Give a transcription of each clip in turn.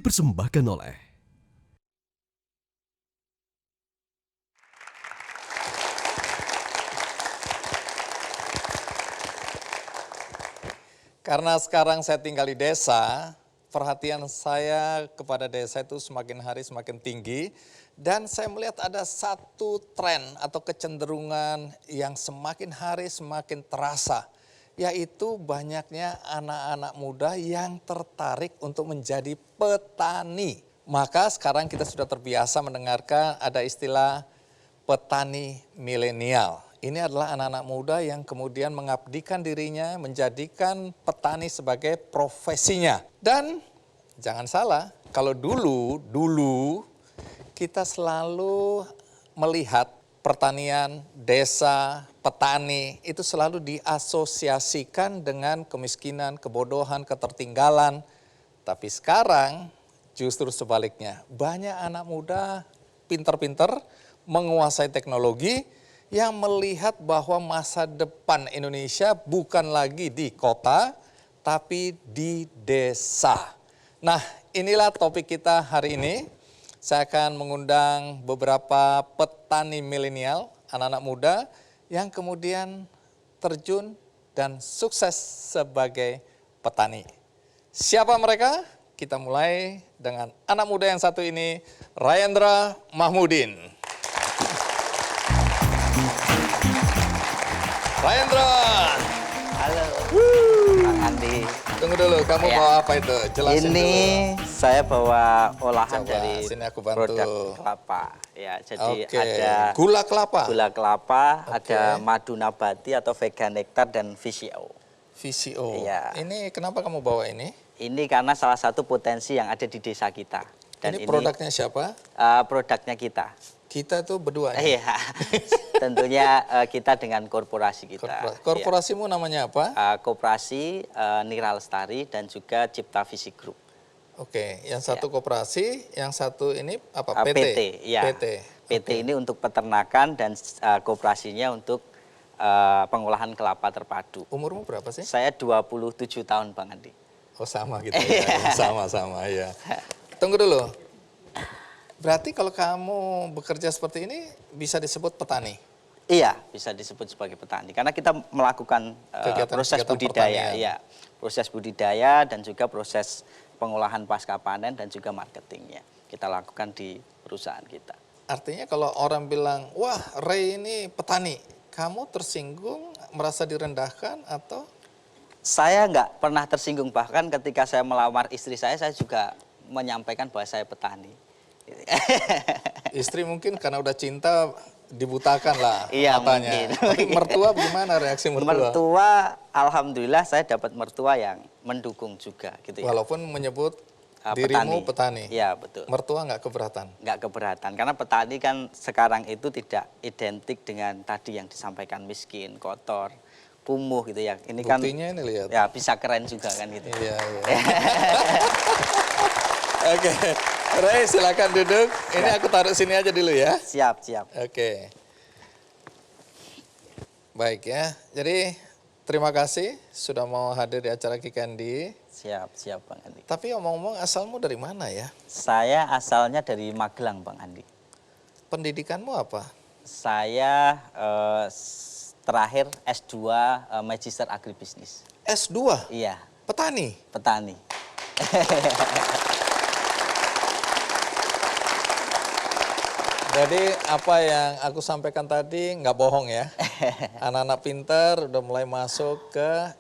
dipersembahkan oleh Karena sekarang saya tinggal di desa, perhatian saya kepada desa itu semakin hari semakin tinggi. Dan saya melihat ada satu tren atau kecenderungan yang semakin hari semakin terasa. Yaitu banyaknya anak-anak muda yang tertarik untuk menjadi petani. Maka sekarang kita sudah terbiasa mendengarkan ada istilah petani milenial. Ini adalah anak-anak muda yang kemudian mengabdikan dirinya, menjadikan petani sebagai profesinya. Dan jangan salah, kalau dulu kita selalu melihat pertanian, desa, petani itu selalu diasosiasikan dengan kemiskinan, kebodohan, ketertinggalan. Tapi sekarang justru sebaliknya, banyak anak muda pinter-pinter menguasai teknologi yang melihat bahwa masa depan Indonesia bukan lagi di kota, tapi di desa. Nah, inilah topik kita hari ini. Saya akan mengundang beberapa petani milenial, anak-anak muda, yang kemudian terjun dan sukses sebagai petani. Siapa mereka? Kita mulai dengan anak muda yang satu ini, Rayendra Mahmudin. Rayendra. Halo, Bang Andi. Tunggu dulu, kamu Ya. bawa apa itu? Jelasin Ini dulu. saya bawa olahan Coba, dari sini aku bantu. produk kelapa. Ya, jadi Oke, ada gula kelapa. gula kelapa, Oke. ada madu nabati atau vegan nectar dan VCO. VCO. Iya. Ini kenapa kamu bawa ini? Ini karena salah satu potensi yang ada di desa kita. Dan Ini produknya siapa? produknya kita. Kita tuh berdua. Iya, tentunya kita dengan korporasi kita. Korporasimu namanya apa? Koperasi Nira Lestari dan juga Cipta Visi Group. Oke, yang satu koperasi, yang satu ini apa? PT, ya. PT. PT Oke. ini untuk peternakan dan koperasinya untuk pengolahan kelapa terpadu. Umurmu berapa sih? Saya 27 tahun, Bang Andi. Oh sama gitu ya, sama-sama ya. Tunggu dulu. Berarti kalau kamu bekerja seperti ini bisa disebut petani? Iya, bisa disebut sebagai petani karena kita melakukan proses kegiatan budidaya, pertanian. ya, proses budidaya dan juga proses pengolahan pasca panen dan juga marketingnya kita lakukan di perusahaan kita. Artinya kalau orang bilang, wah Ray ini petani, kamu tersinggung, merasa direndahkan atau? Saya nggak pernah tersinggung, bahkan ketika saya melamar istri saya juga menyampaikan bahwa saya petani. Istri mungkin karena udah cinta dibutakan lah Iya, matanya. mungkin. Tapi mertua gimana reaksi mertua? Mertua, alhamdulillah saya dapat mertua yang mendukung juga gitu ya. Walaupun menyebut dirimu petani. Iya, betul. Mertua nggak keberatan? Nggak keberatan, karena petani kan sekarang itu tidak identik dengan tadi yang disampaikan miskin, kotor, kumuh gitu ya. Ini Buktinya kan ini lihat. ya bisa keren juga kan gitu. Iya, iya. Oke, Ray silakan duduk. Ini aku taruh sini aja dulu ya. Siap, siap. Oke. Baik ya, jadi terima kasih sudah mau hadir di acara Kikandi. Siap, siap Bang Andi. Tapi omong-omong asalmu dari mana ya? Saya asalnya dari Magelang, Bang Andi. Pendidikanmu apa? Saya terakhir S2 Magister Agribisnis. S2? Iya, Petani? petani. Jadi apa yang aku sampaikan tadi nggak bohong ya. Anak-anak pintar udah mulai masuk ke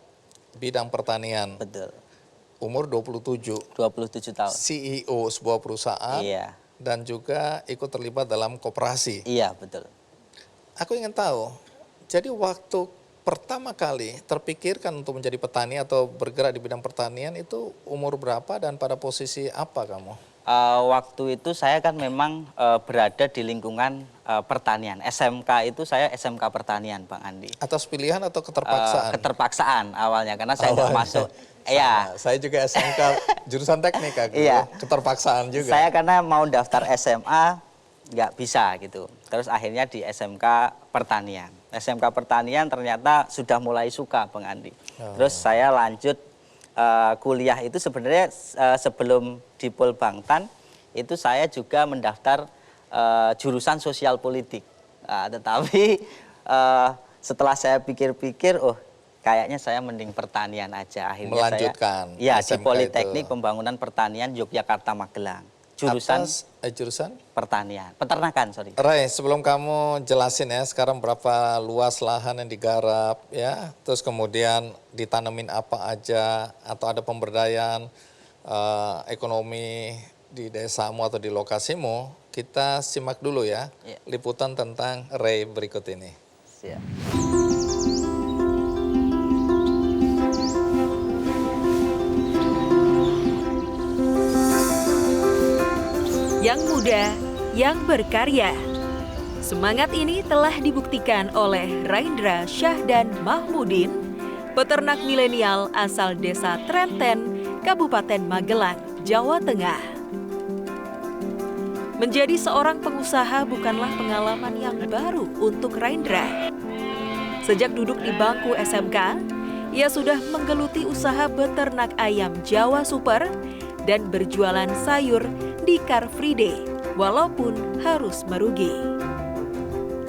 bidang pertanian. Betul. Umur 27. 27 tahun. CEO sebuah perusahaan. Iya. Dan juga ikut terlibat dalam koperasi. Iya, betul. Aku ingin tahu, jadi waktu pertama kali terpikirkan untuk menjadi petani atau bergerak di bidang pertanian itu umur berapa dan pada posisi apa kamu? Waktu itu saya kan memang berada di lingkungan pertanian. SMK itu saya SMK pertanian, Bang Andi. Atas pilihan atau keterpaksaan? Keterpaksaan awalnya karena saya nggak masuk. Iya. Saya juga SMK jurusan teknik aku. Iya. Keterpaksaan juga. Saya karena mau daftar SMA nggak bisa gitu. Terus akhirnya di SMK pertanian. SMK pertanian ternyata sudah mulai suka, Bang Andi. Terus saya lanjut kuliah itu sebenarnya sebelum di Polbangtan itu saya juga mendaftar jurusan sosial politik. Tetapi setelah saya pikir-pikir, oh kayaknya saya mending pertanian aja. Akhirnya Melanjutkan saya, ya di SMK Politeknik itu. Pembangunan Pertanian Yogyakarta Magelang. Jurusan jurusan? pertanian, peternakan, sorry. Ray, sebelum kamu jelasin ya, sekarang berapa luas lahan yang digarap ya, terus kemudian ditanemin apa aja, atau ada pemberdayaan ekonomi di desamu atau di lokasimu, kita simak dulu ya, Iya. liputan tentang Ray berikut ini. Siap. Yang muda, yang berkarya. Semangat ini telah dibuktikan oleh Raindra Syahdan Mahmudin, peternak milenial asal desa Trenten, Kabupaten Magelang, Jawa Tengah. Menjadi seorang pengusaha bukanlah pengalaman yang baru untuk Raindra. Sejak duduk di bangku SMK, ia sudah menggeluti usaha beternak ayam Jawa Super dan berjualan sayur di Car Free Day, walaupun harus merugi.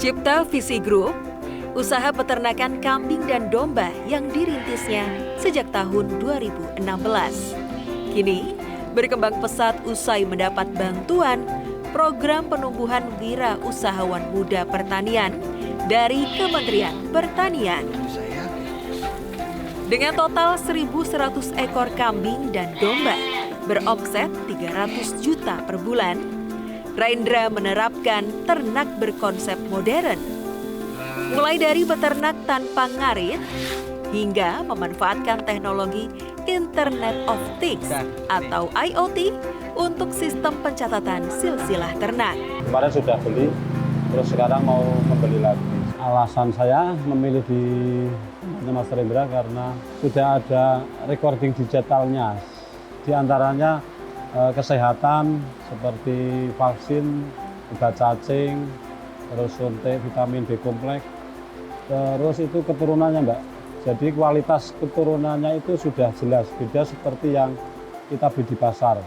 Cipta Visi Group, usaha peternakan kambing dan domba yang dirintisnya sejak tahun 2016. Kini berkembang pesat usai mendapat bantuan program penumbuhan wira usahawan muda pertanian dari Kementerian Pertanian. Dengan total 1.100 ekor kambing dan domba, beromset 300 juta per bulan, Raindra menerapkan ternak berkonsep modern. Mulai dari beternak tanpa ngarit, hingga memanfaatkan teknologi Internet of Things atau IoT untuk sistem pencatatan silsilah ternak. Kemarin sudah beli, terus sekarang mau membeli lagi. Alasan saya memilih di Mas Rendra karena sudah ada recording digitalnya. Di antaranya kesehatan seperti vaksin, obat cacing, terus suntik vitamin B kompleks, terus itu keturunannya Mbak. Jadi kualitas keturunannya itu sudah jelas, beda seperti yang kita beli di pasar.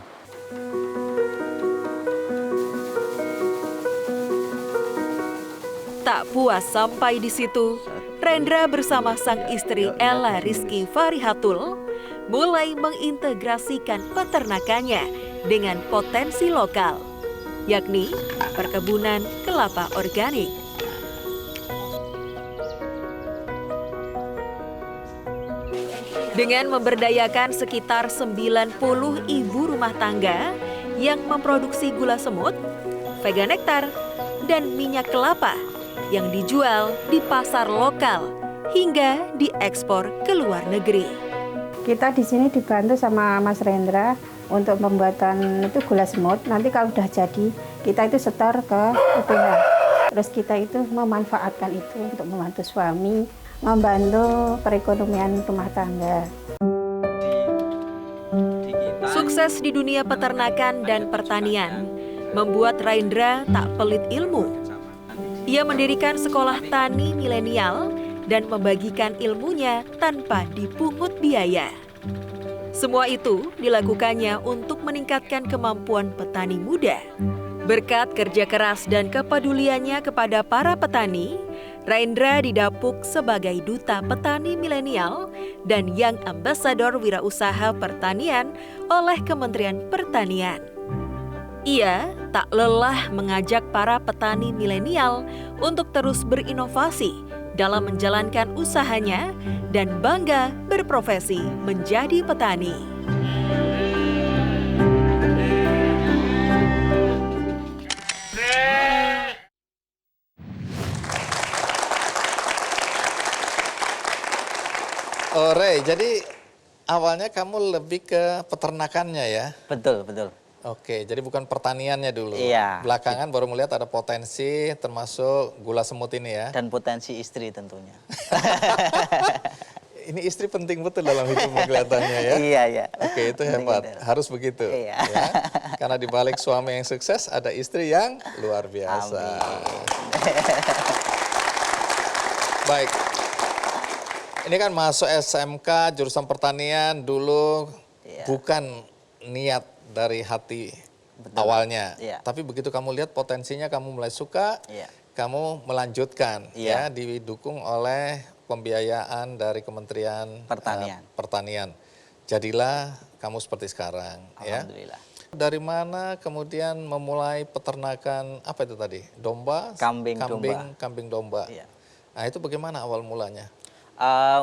Tak puas sampai di situ, Rendra bersama sang istri Ella Rizky Farihatul mulai mengintegrasikan peternakannya dengan potensi lokal, yakni perkebunan kelapa organik. Dengan memberdayakan sekitar 90 ibu rumah tangga yang memproduksi gula semut, vega nektar, dan minyak kelapa yang dijual di pasar lokal hingga diekspor ke luar negeri. Kita di sini dibantu sama Mas Rendra untuk pembuatan itu gula semut. Nanti kalau udah jadi, kita itu setor ke UPH. Terus kita itu memanfaatkan itu untuk membantu suami, membantu perekonomian rumah tangga. Sukses di dunia peternakan dan pertanian membuat Raindra tak pelit ilmu. Ia mendirikan sekolah tani milenial dan membagikan ilmunya tanpa dipungut biaya. Semua itu dilakukannya untuk meningkatkan kemampuan petani muda. Berkat kerja keras dan kepeduliannya kepada para petani, Raindra didapuk sebagai duta petani milenial dan Young Ambassador Wirausaha Pertanian oleh Kementerian Pertanian. Ia tak lelah mengajak para petani milenial untuk terus berinovasi dalam menjalankan usahanya dan bangga berprofesi menjadi petani. Oh Ray, jadi awalnya kamu lebih ke peternakannya ya? Betul, betul. Oke, jadi bukan pertaniannya dulu. Iya. Belakangan baru melihat ada potensi termasuk gula semut ini ya. Dan potensi istri tentunya. Ini istri penting betul dalam hidupmu kelihatannya ya. Iya, iya. Oke, itu Penting hebat. betul. Harus begitu. Iya. Ya. Karena di balik suami yang sukses ada istri yang luar biasa. Amin. Baik. Ini kan masuk SMK jurusan pertanian dulu bukan niat dari hati awalnya. Tapi begitu kamu lihat potensinya, kamu mulai suka, kamu melanjutkan ya, didukung oleh pembiayaan dari Kementerian Pertanian. Jadilah kamu seperti sekarang. Alhamdulillah. Ya. Dari mana kemudian memulai peternakan apa itu tadi? Domba, kambing domba. Nah itu bagaimana awal mulanya?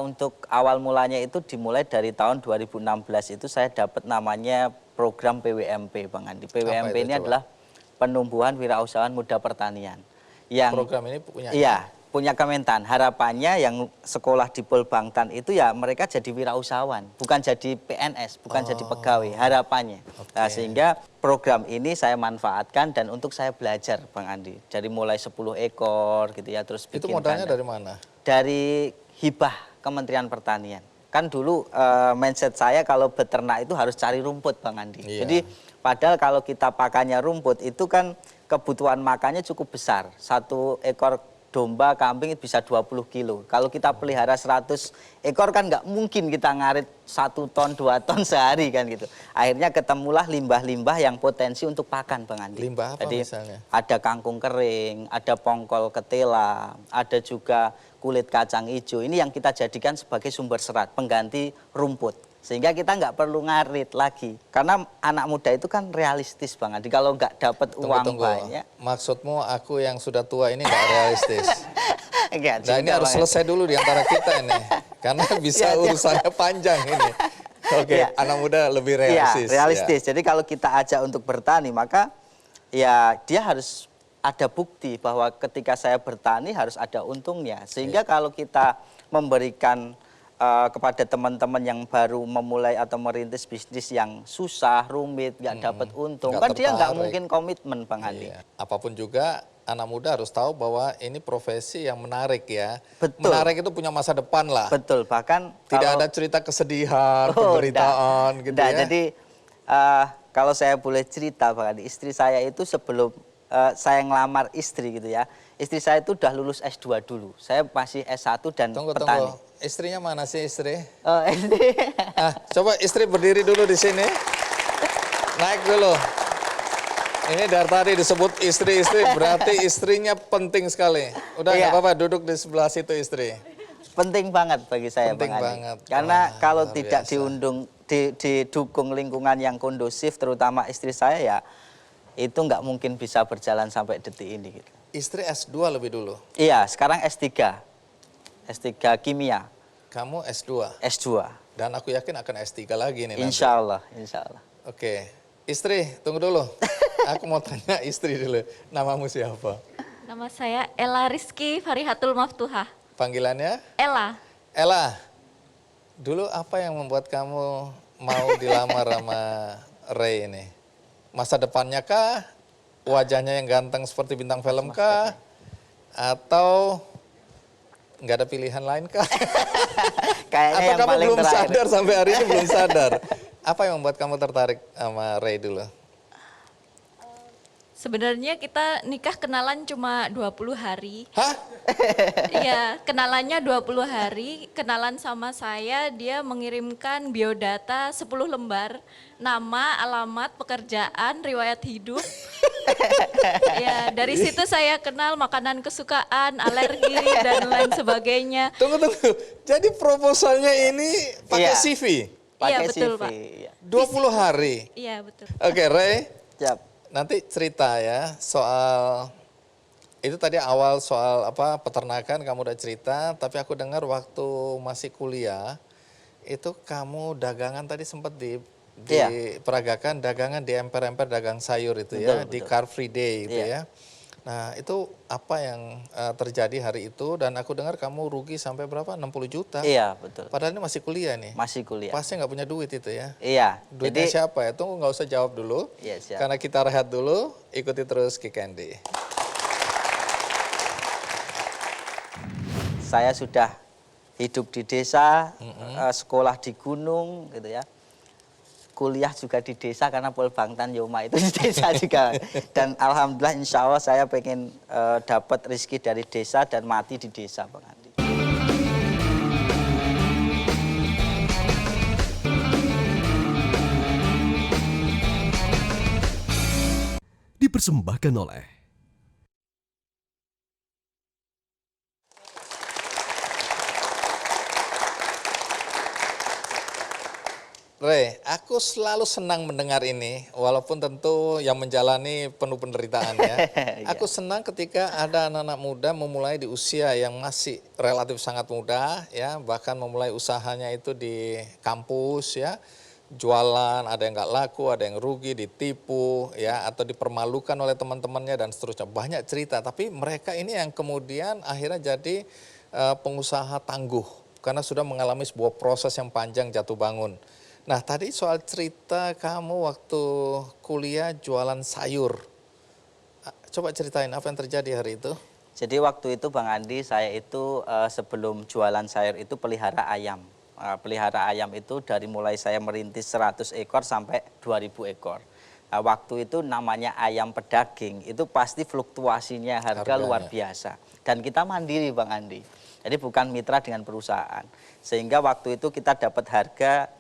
Untuk awal mulanya itu dimulai dari tahun 2016 itu saya dapat namanya program PWMP, Bang Andi. PWMP ini adalah penumbuhan wirausahawan muda pertanian. Program ini punya? Iya, punya Kementan. Harapannya yang sekolah di Polbangtan itu ya mereka jadi wirausahawan, bukan jadi PNS, bukan jadi pegawai, harapannya. Nah, sehingga program ini saya manfaatkan dan untuk saya belajar, Bang Andi. Dari mulai 10 ekor gitu ya, terus bikin itu modalnya kandang. dari mana? Dari hibah Kementerian Pertanian. Kan dulu mindset saya kalau beternak itu harus cari rumput, Bang Andi. Jadi padahal kalau kita pakannya rumput itu kan kebutuhan makannya cukup besar. 1 ekor domba, kambing bisa 20 kilo. Kalau kita pelihara 100 ekor kan nggak mungkin kita ngarit 1 ton, 2 ton sehari kan gitu. Akhirnya ketemulah limbah-limbah yang potensi untuk pakan, Bang Andi. Limbah apa jadi, misalnya? Ada kangkung kering, ada pongkol ketela, ada juga kulit kacang hijau. Ini yang kita jadikan sebagai sumber serat, pengganti rumput. Sehingga kita nggak perlu ngarit lagi. Karena anak muda itu kan realistis, Bang Andi. Kalau nggak dapat uang banyak. Maksudmu aku yang sudah tua ini nggak realistis? Nah ini harus selesai dulu di antara kita ini. Karena bisa urusannya panjang ini. Oke, anak muda lebih realistis. Ya, realistis. Jadi kalau kita ajak untuk bertani, maka ya dia harus ada bukti bahwa ketika saya bertani harus ada untungnya. Sehingga kalau kita memberikan kepada teman-teman yang baru memulai atau merintis bisnis yang susah, rumit, nggak dapat untung, kan dia nggak mungkin komitmen, Bang Andi. Apapun juga anak muda harus tahu bahwa ini profesi yang menarik ya. Betul. Menarik itu punya masa depan lah. Betul, bahkan tidak ada cerita kesedihan, penderitaan gitu ya. Jadi kalau saya boleh cerita, Bang Andi, istri saya itu sebelum saya ngelamar istri gitu ya, istri saya itu udah lulus S2 dulu. Saya masih S1 dan petani. Tunggu. Istrinya mana sih istri? Istri. Coba istri berdiri dulu di sini. Naik dulu. Ini dari tadi disebut istri-istri, berarti istrinya penting sekali. Udah nggak apa-apa, duduk di sebelah situ istri. Penting banget bagi saya, penting Bang Andi. Banget. Karena kalau tidak didukung lingkungan yang kondusif, terutama istri saya ya, itu nggak mungkin bisa berjalan sampai detik ini. Gitu. Istri S2 lebih dulu? Iya, sekarang S3. S3 kimia. Kamu S2? S2. Dan aku yakin akan S3 lagi nih nanti. Insya Allah, insya Allah. Oke, istri tunggu dulu. Aku mau tanya istri dulu, namamu siapa? Nama saya Ella Rizky Farihatul Maftuhah. Panggilannya? Ella. Ella, dulu apa yang membuat kamu mau dilamar sama Ray ini? Masa depannya kah? Wajahnya yang ganteng seperti bintang film kah? Atau nggak ada pilihan lain kah? Kayaknya atau yang kamu paling belum terakhir. sadar sampai hari ini belum sadar? Apa yang membuat kamu tertarik sama Ray dulu? Sebenarnya kita nikah kenalan cuma 20 hari. Hah? Iya, kenalannya 20 hari. Kenalan sama saya, dia mengirimkan biodata 10 lembar. Nama, alamat, pekerjaan, riwayat hidup. Ya, dari situ saya kenal makanan kesukaan, alergi, dan lain sebagainya. Tunggu. Jadi proposalnya ini pakai CV? Iya, Pakai betul, CV. Pak. Iya. 20 hari? Iya, betul. Oke, Ray. Siap. Nanti cerita ya soal itu tadi awal soal apa peternakan kamu udah cerita, tapi aku dengar waktu masih kuliah itu kamu dagangan tadi sempat diperagakan dagangan di emper-emper dagang sayur itu ya, di Car Free Day itu ya. Nah itu apa yang terjadi hari itu dan aku dengar kamu rugi sampai berapa? 60 juta. Iya, betul. Padahal ini masih kuliah nih. Masih kuliah. Pasti nggak punya duit itu ya. Iya. Duitnya siapa ya? Tunggu nggak usah jawab dulu. Iya, siap. Karena kita rehat dulu, ikuti terus Kick Andy. Saya sudah hidup di desa, sekolah di gunung gitu ya. Kuliah juga di desa karena Polbangtan Yoma itu di desa juga. Dan alhamdulillah insya Allah saya pengen dapat rezeki dari desa dan mati di desa, Bang Andi. dipersembahkan oleh Re, aku selalu senang mendengar ini, walaupun tentu yang menjalani penuh penderitaan ya. Aku senang ketika ada anak-anak muda memulai di usia yang masih relatif sangat muda, ya, bahkan memulai usahanya itu di kampus, ya, jualan, ada yang nggak laku, ada yang rugi, ditipu, ya, atau dipermalukan oleh teman-temannya dan seterusnya. Banyak cerita, tapi mereka ini yang kemudian akhirnya jadi pengusaha tangguh karena sudah mengalami sebuah proses yang panjang jatuh bangun. Nah, tadi soal cerita kamu waktu kuliah jualan sayur. Coba ceritain apa yang terjadi hari itu. Jadi waktu itu Bang Andi, saya itu sebelum jualan sayur itu pelihara ayam. Pelihara ayam itu dari mulai saya merintis 100 ekor sampai 2000 ekor. Nah, waktu itu namanya ayam pedaging, itu pasti fluktuasinya harga luar biasa. Dan kita mandiri Bang Andi. Jadi bukan mitra dengan perusahaan. Sehingga waktu itu kita dapat harga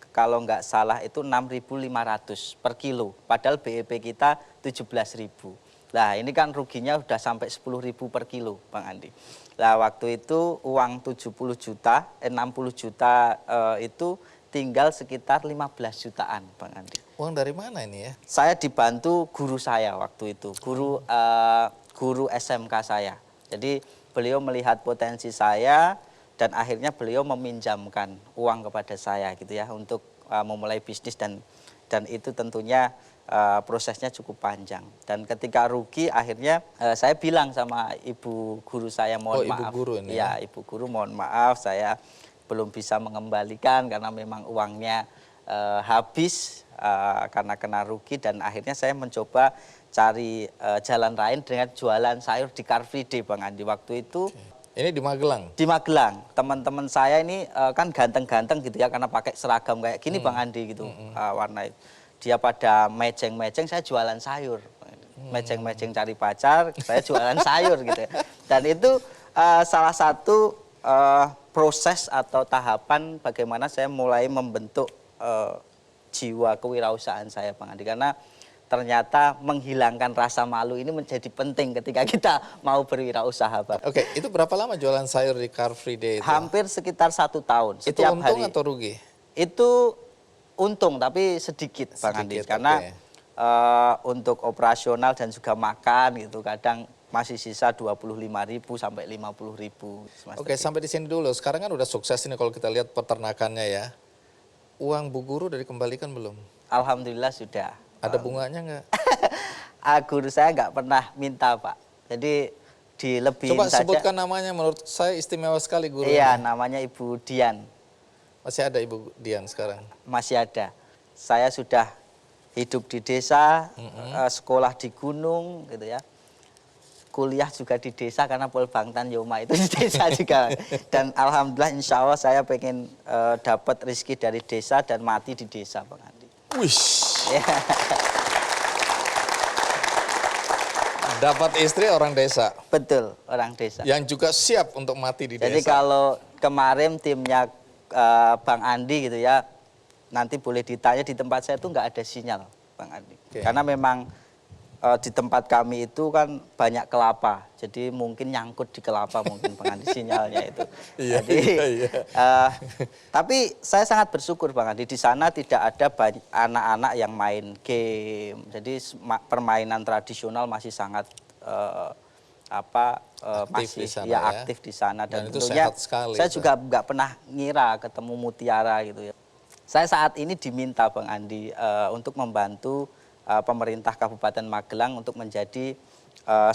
kalau nggak salah itu 6.500 per kilo, padahal BEP kita 17.000. Nah ini kan ruginya udah sampai 10.000 per kilo Bang Andi. Nah waktu itu uang 60 juta itu tinggal sekitar 15 jutaan Bang Andi. Uang dari mana ini ya? Saya dibantu guru saya waktu itu, guru SMK saya. Jadi beliau melihat potensi saya, dan akhirnya beliau meminjamkan uang kepada saya gitu ya untuk memulai bisnis, dan itu tentunya prosesnya cukup panjang. Dan ketika rugi akhirnya saya bilang sama ibu guru saya, mohon maaf. Ibu guru ini ya, ibu guru mohon maaf saya belum bisa mengembalikan karena memang uangnya habis karena kena rugi, dan akhirnya saya mencoba cari jalan lain dengan jualan sayur di Car Free Day Bang Andi waktu itu. Ini di Magelang? Di Magelang. Teman-teman saya ini kan ganteng-ganteng gitu ya, karena pakai seragam kayak gini Bang Andi gitu, warna itu. Dia pada mejeng-mejeng, saya jualan sayur. Mejeng-mejeng cari pacar, saya jualan sayur gitu ya. Dan itu salah satu proses atau tahapan bagaimana saya mulai membentuk jiwa kewirausahaan saya Bang Andi. Karena ternyata menghilangkan rasa malu ini menjadi penting ketika kita mau berwirausaha. Oke, itu berapa lama jualan sayur di Car Free Day itu? Hampir sekitar 1 tahun. Itu untung atau rugi? Itu untung tapi sedikit Bang Andi. Karena untuk operasional dan juga makan gitu kadang masih sisa 25.000 sampai 50.000. Oke, sampai di sini dulu. Sekarang kan udah sukses ini kalau kita lihat peternakannya ya. Uang Bu Guru udah dikembalikan belum? Alhamdulillah sudah. Ada bunganya nggak? Guru saya nggak pernah minta Pak. Jadi dilebihin Coba saja. sebutkan namanya, menurut saya istimewa sekali guru. Iya, namanya Ibu Dian. Masih ada Ibu Dian sekarang? Masih ada. Saya sudah hidup di desa, sekolah di gunung gitu ya. Kuliah juga di desa karena Pol Bangtan Yoma itu di desa juga. Dan alhamdulillah insya Allah saya pengen dapat rezeki dari desa dan mati di desa Bang Andi. Wish. Dapat istri orang desa. Betul, orang desa. Yang juga siap untuk mati di desa. Jadi kalau kemarin timnya Bang Andi gitu ya, nanti boleh ditanya di tempat saya itu nggak ada sinyal Bang Andi. Karena memang di tempat kami itu kan banyak kelapa, jadi mungkin nyangkut di kelapa mungkin Bang Andi sinyalnya itu. Tapi saya sangat bersyukur Bang Andi, di sana tidak ada anak-anak yang main game, jadi permainan tradisional masih sangat aktif di sana, dan itu tentunya sehat sekali, saya juga nggak pernah ngira ketemu mutiara gitu ya. Saya saat ini diminta Bang Andi untuk membantu pemerintah Kabupaten Magelang untuk menjadi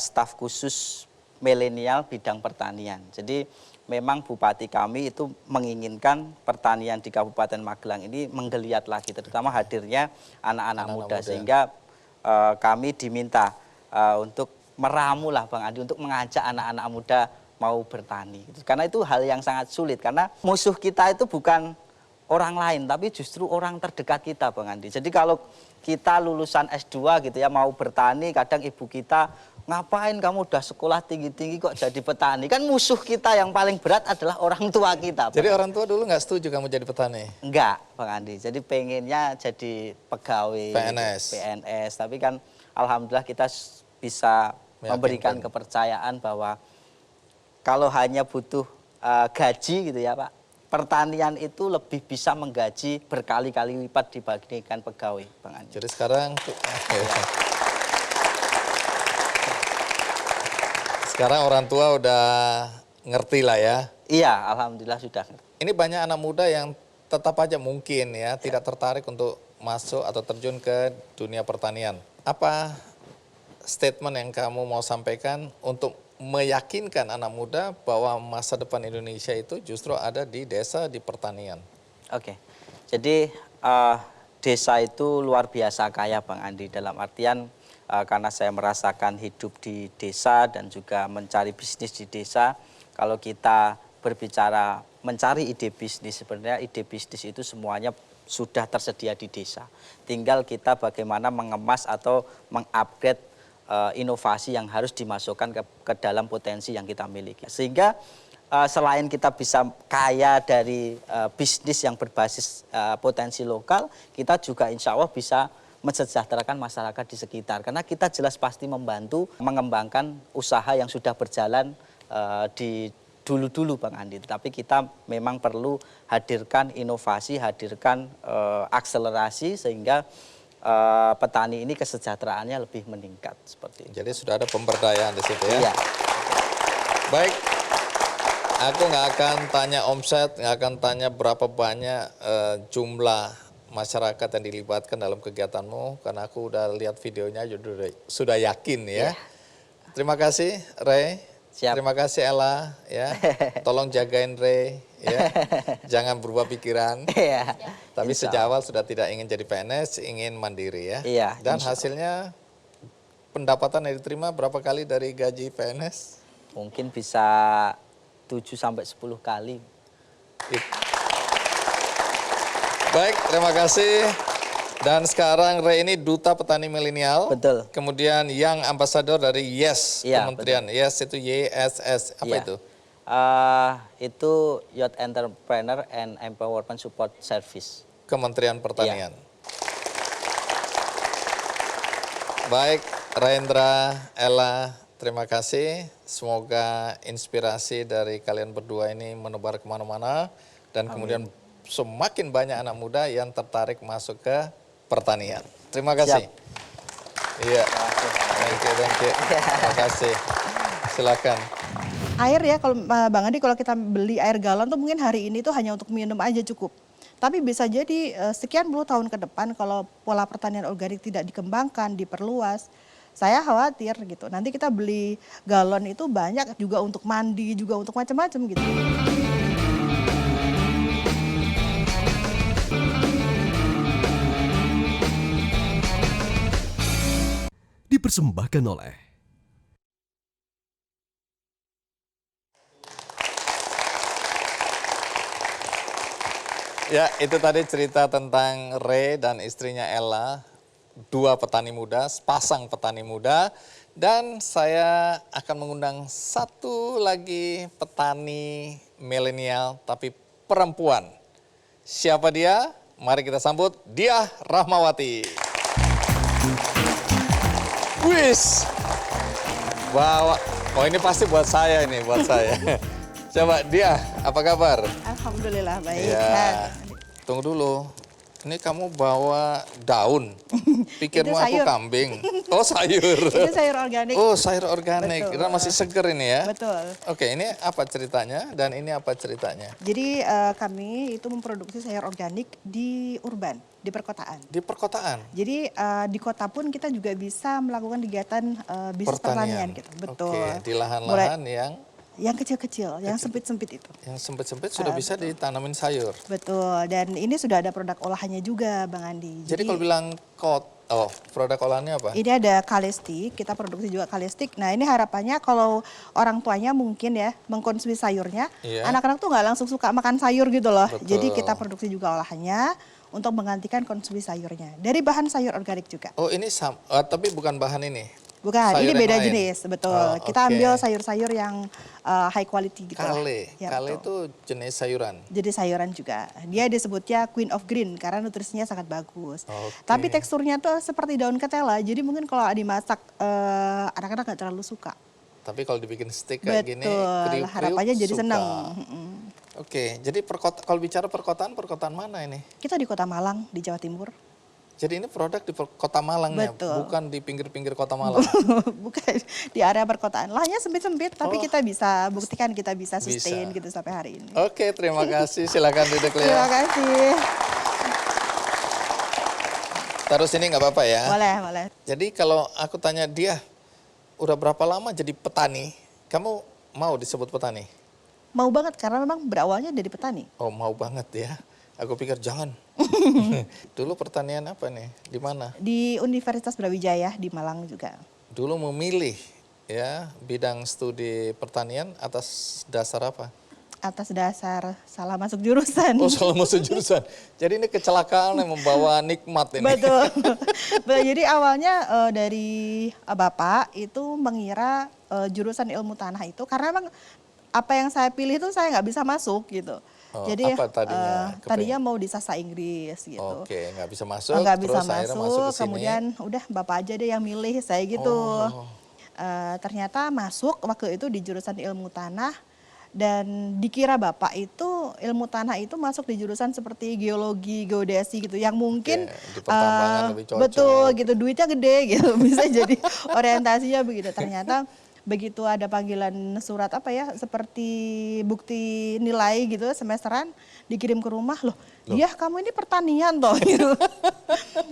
staf khusus milenial bidang pertanian. Jadi memang Bupati kami itu menginginkan pertanian di Kabupaten Magelang ini menggeliat lagi, terutama hadirnya anak-anak muda. Sehingga kami diminta untuk meramu lah Bang Andi, untuk mengajak anak-anak muda mau bertani. Karena itu hal yang sangat sulit, karena musuh kita itu bukan orang lain, tapi justru orang terdekat kita Bang Andi. Jadi kalau kita lulusan S2 gitu ya mau bertani, kadang ibu kita, ngapain kamu udah sekolah tinggi-tinggi kok jadi petani? Kan musuh kita yang paling berat adalah orang tua kita. Jadi orang tua dulu nggak setuju kamu jadi petani? Enggak Bang Andi, jadi pengennya jadi pegawai PNS. PNS, tapi kan alhamdulillah kita bisa memberikan Meyakinkan. kepercayaan bahwa kalau hanya butuh gaji gitu ya Pak, pertanian itu lebih bisa menggaji berkali-kali lipat dibandingkan pegawai, Bang Andi. Jadi sekarang sekarang orang tua udah ngerti lah ya. Iya, alhamdulillah sudah. Ini banyak anak muda yang tetap aja mungkin ya tidak tertarik untuk masuk atau terjun ke dunia pertanian. Apa statement yang kamu mau sampaikan untuk meyakinkan anak muda bahwa masa depan Indonesia itu justru ada di desa, di pertanian? Oke, jadi desa itu luar biasa kaya Bang Andi, dalam artian karena saya merasakan hidup di desa dan juga mencari bisnis di desa. Kalau kita berbicara mencari ide bisnis, sebenarnya ide bisnis itu semuanya sudah tersedia di desa. Tinggal kita bagaimana mengemas atau mengupgrade inovasi yang harus dimasukkan ke dalam potensi yang kita miliki. Sehingga selain kita bisa kaya dari bisnis yang berbasis potensi lokal, kita juga insya Allah bisa mensejahterakan masyarakat di sekitar. Karena kita jelas pasti membantu mengembangkan usaha yang sudah berjalan di dulu-dulu Bang Andi. Tetapi kita memang perlu hadirkan inovasi, hadirkan akselerasi sehingga petani ini kesejahteraannya lebih meningkat seperti itu. Jadi sudah ada pemberdayaan di situ ya? Iya. Baik, aku nggak akan tanya omset, nggak akan tanya berapa banyak jumlah masyarakat yang dilibatkan dalam kegiatanmu, karena aku udah lihat videonya sudah yakin ya. Terima kasih Ray. Siap. Terima kasih Ella ya. Tolong jagain Ray ya. Jangan berubah pikiran. Iya. Tapi Insya sejak awal sudah tidak ingin jadi PNS, ingin mandiri ya. Iya, Dan insya Allah. hasilnya pendapatan yang diterima berapa kali dari gaji PNS? Mungkin bisa 7-10 kali. Baik, terima kasih. Dan sekarang Ray ini Duta Petani Milenial. Betul. Kemudian Young Ambassador dari YES, Iya, Kementerian. YES itu YSS, apa Iya. itu? Itu Youth Entrepreneur and Empowerment Support Service. Kementerian Pertanian. Baik, Raindra, Ella, terima kasih. Semoga inspirasi dari kalian berdua ini menebar kemana-mana. Dan kemudian semakin banyak anak muda yang tertarik masuk ke pertanian. Terima kasih. Iya, thank you. Terima kasih. Silakan. Air ya, kalau Bang Andi, kalau kita beli air galon tuh mungkin hari ini tuh hanya untuk minum aja cukup. Tapi bisa jadi sekian puluh tahun ke depan kalau pola pertanian organik tidak dikembangkan, diperluas, saya khawatir gitu. Nanti kita beli galon itu banyak juga untuk mandi, juga untuk macam-macam gitu. Dipersembahkan oleh Ya, itu tadi cerita tentang Ray dan istrinya Ella, dua petani muda, sepasang petani muda. Dan saya akan mengundang satu lagi petani milenial tapi perempuan. Siapa dia? Mari kita sambut Diah Rahmawati. Wis, bawa. Oh ini pasti buat saya ini, buat saya. Coba Diah, apa kabar? Alhamdulillah baik. Ya, tunggu dulu. Ini kamu bawa daun. Pikirmu Itu aku sayur. kambing. Oh sayur. Itu sayur organik. Oh sayur organik. Betul. Kira masih seger ini ya? Betul. Oke, ini apa ceritanya dan ini apa ceritanya? Jadi kami itu memproduksi sayur organik di urban, di perkotaan. Di perkotaan? Jadi di kota pun kita juga bisa melakukan kegiatan bisnis pertanian gitu. Betul. Oke, di lahan-lahan yang kecil-kecil, yang sempit-sempit itu. yang sempit-sempit sudah bisa ditanamin sayur. Betul. Dan ini sudah ada produk olahannya juga, Bang Andi. Jadi kalau bilang produk olahannya apa? Ini ada kalestik, kita produksi juga kalestik. Nah ini harapannya kalau orang tuanya mungkin ya mengkonsumsi sayurnya, Iya. anak-anak tuh nggak langsung suka makan sayur gitu loh. Betul. Jadi kita produksi juga olahannya untuk menggantikan konsumsi sayurnya. Dari bahan sayur organik juga. Oh ini tapi bukan bahan ini. Bukan, sayur ini yang beda lain? jenis, betul. Oh, Kita oke. ambil sayur-sayur yang high quality gitu lah. Kale, Ya, kale betul. itu jenis sayuran. Jadi sayuran juga. Dia disebutnya Queen of Green karena nutrisinya sangat bagus. Oke. Tapi teksturnya tuh seperti daun ketela. Jadi mungkin kalau dimasak anak-anak nggak terlalu suka. Tapi kalau dibikin steak kayak gini, Betul. kriuk-kriuk Harapannya jadi suka. seneng. Oke, jadi kalau bicara perkotaan mana ini? Kita di Kota Malang di Jawa Timur. Jadi ini produk di Kota Malangnya, Betul. bukan di pinggir-pinggir Kota Malang. Bukan di area perkotaan. Lahannya sempit-sempit, tapi Oh. kita bisa buktikan kita bisa sustain gitu sampai hari ini. Oke, terima kasih. Silakan duduk, Terima Lea. kasih. Terus ini nggak apa-apa ya? Boleh, boleh. Jadi kalau aku tanya dia, udah berapa lama jadi petani? Kamu mau disebut petani? Mau banget karena memang berawalnya dari petani. Oh, mau banget ya. Aku pikir jangan. Dulu pertanian apa nih? Di mana? Di Universitas Brawijaya di Malang juga. Dulu memilih ya bidang studi pertanian atas dasar apa? Atas dasar salah masuk jurusan. Oh, salah masuk jurusan. Jadi ini kecelakaan yang membawa nikmat ini. Betul. Betul. Jadi awalnya dari Bapak itu mengira jurusan ilmu tanah itu karena memang apa yang saya pilih itu saya nggak bisa masuk gitu. Oh, Jadi apa tadinya? tadinya mau di sastra Inggris gitu. Oke, nggak bisa masuk. Nggak bisa terus akhirnya masuk masuk, ke sini. kemudian udah Bapak aja deh yang milih saya gitu. Oh. Ternyata masuk waktu itu di jurusan ilmu tanah dan dikira Bapak itu ilmu tanah itu masuk di jurusan seperti geologi, geodesi gitu yang mungkin Oke, di pertambangan lebih cocok. betul gitu duitnya gede gitu bisa jadi orientasinya begitu. Ternyata begitu ada panggilan surat apa ya seperti bukti nilai gitu semesteran dikirim ke rumah loh. Iya kamu ini pertanian toh gitu.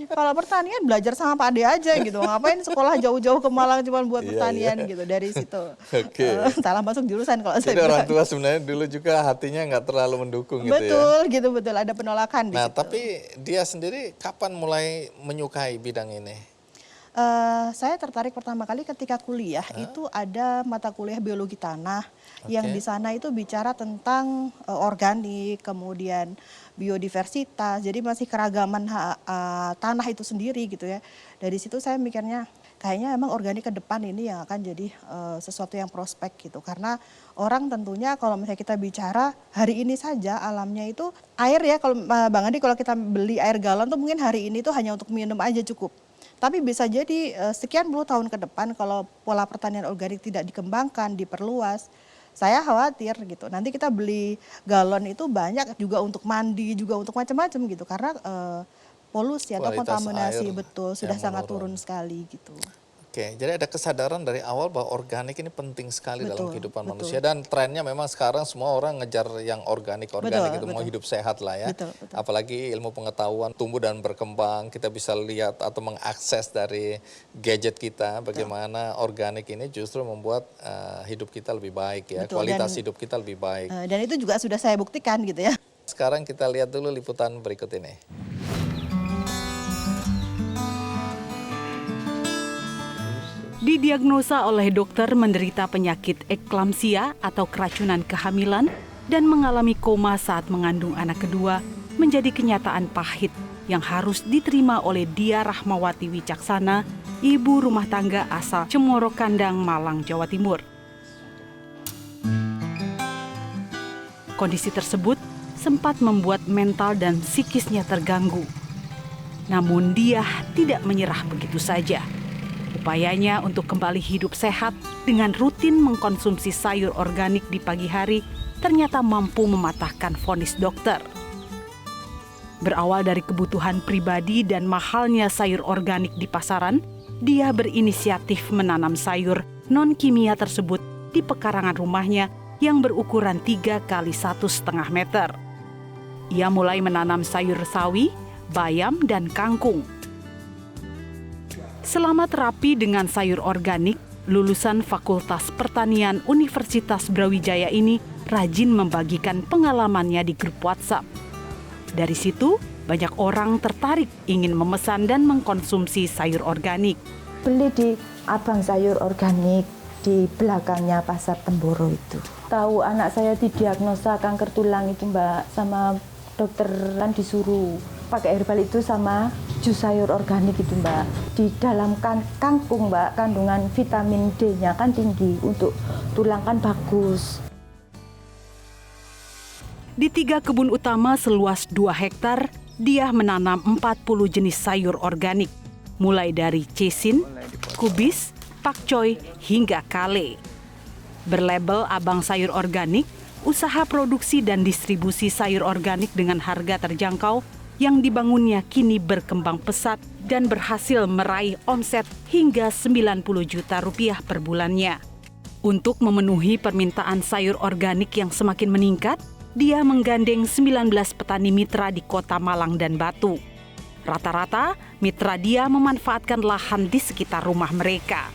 Kalau pertanian belajar sama Pak Ade aja gitu. Ngapain sekolah jauh-jauh ke Malang cuma buat Iya, pertanian iya. gitu dari situ. Oke. Salah masuk jurusan kalau saya Jadi orang bilang. tua sebenarnya dulu juga hatinya nggak terlalu mendukung gitu ya. Betul gitu betul ada penolakan di Nah, situ. tapi dia sendiri kapan mulai menyukai bidang ini? Saya tertarik pertama kali ketika kuliah itu ada mata kuliah biologi tanah yang Oke. di sana itu bicara tentang organik kemudian biodiversitas jadi masih keragaman tanah itu sendiri gitu ya. Dari situ saya mikirnya kayaknya emang organik ke depan ini yang akan jadi sesuatu yang prospek gitu karena orang tentunya kalau misalnya kita bicara hari ini saja alamnya itu air ya kalau Bang Adi kalau kita beli air galon tuh mungkin hari ini tuh hanya untuk minum aja cukup. Tapi bisa jadi sekian puluh tahun ke depan kalau pola pertanian organik tidak dikembangkan, diperluas, saya khawatir gitu. Nanti kita beli galon itu banyak juga untuk mandi, juga untuk macam-macam gitu. Karena polusi atau Kualitas kontaminasi air betul yang sudah sangat menurun. turun sekali gitu. Oke, jadi ada kesadaran dari awal bahwa organik ini penting sekali dalam Betul, kehidupan betul. manusia dan trennya memang sekarang semua orang ngejar yang organik Betul, gitu mau betul. hidup sehat lah ya. Betul, betul. Apalagi ilmu pengetahuan tumbuh dan berkembang, kita bisa lihat atau mengakses dari gadget kita bagaimana organik ini justru membuat hidup kita lebih baik ya, Betul, kualitas dan- hidup kita lebih baik. Dan itu juga sudah saya buktikan gitu ya. Sekarang kita lihat dulu liputan berikut ini. Didiagnosa oleh dokter menderita penyakit eklamsia atau keracunan kehamilan dan mengalami koma saat mengandung anak kedua menjadi kenyataan pahit yang harus diterima oleh Dia Rahmawati Wicaksana, ibu rumah tangga asal Cemoro Kandang, Malang, Jawa Timur. Kondisi tersebut sempat membuat mental dan psikisnya terganggu. Namun dia tidak menyerah begitu saja. Upayanya untuk kembali hidup sehat dengan rutin mengkonsumsi sayur organik di pagi hari ternyata mampu mematahkan vonis dokter. Berawal dari kebutuhan pribadi dan mahalnya sayur organik di pasaran, dia berinisiatif menanam sayur non-kimia tersebut di pekarangan rumahnya yang berukuran 3 x 1,5 meter. Ia mulai menanam sayur sawi, bayam, dan kangkung. Selama terapi dengan sayur organik, lulusan Fakultas Pertanian Universitas Brawijaya ini rajin membagikan pengalamannya di grup WhatsApp. Dari situ, banyak orang tertarik ingin memesan dan mengkonsumsi sayur organik. Beli di Abang Sayur Organik di belakangnya Pasar Temboro itu. Tahu anak saya didiagnosa kanker tulang itu Mbak, sama dokter kan disuruh pakai herbal itu sama jus sayur organik itu Mbak. Di dalam kangkung Mbak, kandungan vitamin D-nya kan tinggi, untuk tulang kan bagus. Di 3 kebun utama seluas 2 hektar, Diah menanam 40 jenis sayur organik, mulai dari cesin, kubis, pakcoy, hingga kale. Berlabel Abang Sayur Organik, usaha produksi dan distribusi sayur organik dengan harga terjangkau yang dibangunnya kini berkembang pesat dan berhasil meraih omset hingga 90 juta rupiah per bulannya. Untuk memenuhi permintaan sayur organik yang semakin meningkat, dia menggandeng 19 petani mitra di Kota Malang dan Batu. Rata-rata, mitra dia memanfaatkan lahan di sekitar rumah mereka.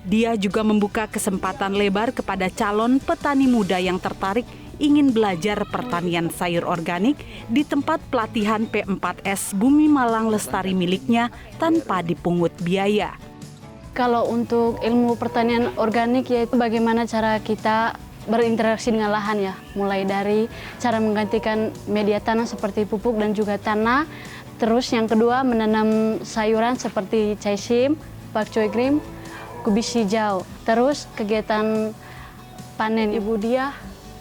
Dia juga membuka kesempatan lebar kepada calon petani muda yang tertarik ingin belajar pertanian sayur organik di tempat pelatihan P4S Bumi Malang Lestari miliknya tanpa dipungut biaya. Kalau untuk ilmu pertanian organik, yaitu bagaimana cara kita berinteraksi dengan lahan ya, mulai dari cara menggantikan media tanah seperti pupuk dan juga tanah. Terus yang kedua, menanam sayuran seperti caisim, pakcoy green, kubis hijau. Terus kegiatan panen. Ibu Diah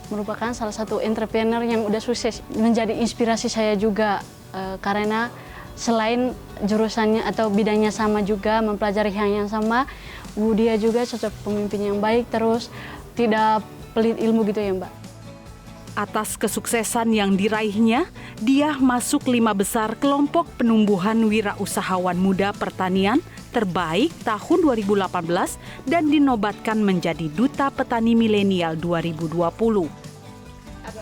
merupakan salah satu entrepreneur yang udah sukses, menjadi inspirasi saya juga karena selain jurusannya atau bidangnya sama juga, mempelajari hal yang sama, Bu Diah juga sosok pemimpin yang baik, terus tidak pelit ilmu gitu ya Mbak. Atas kesuksesan yang diraihnya, Diah masuk 5 besar kelompok penumbuhan wirausahawan muda pertanian terbaik tahun 2018 dan dinobatkan menjadi Duta Petani Milenial 2020.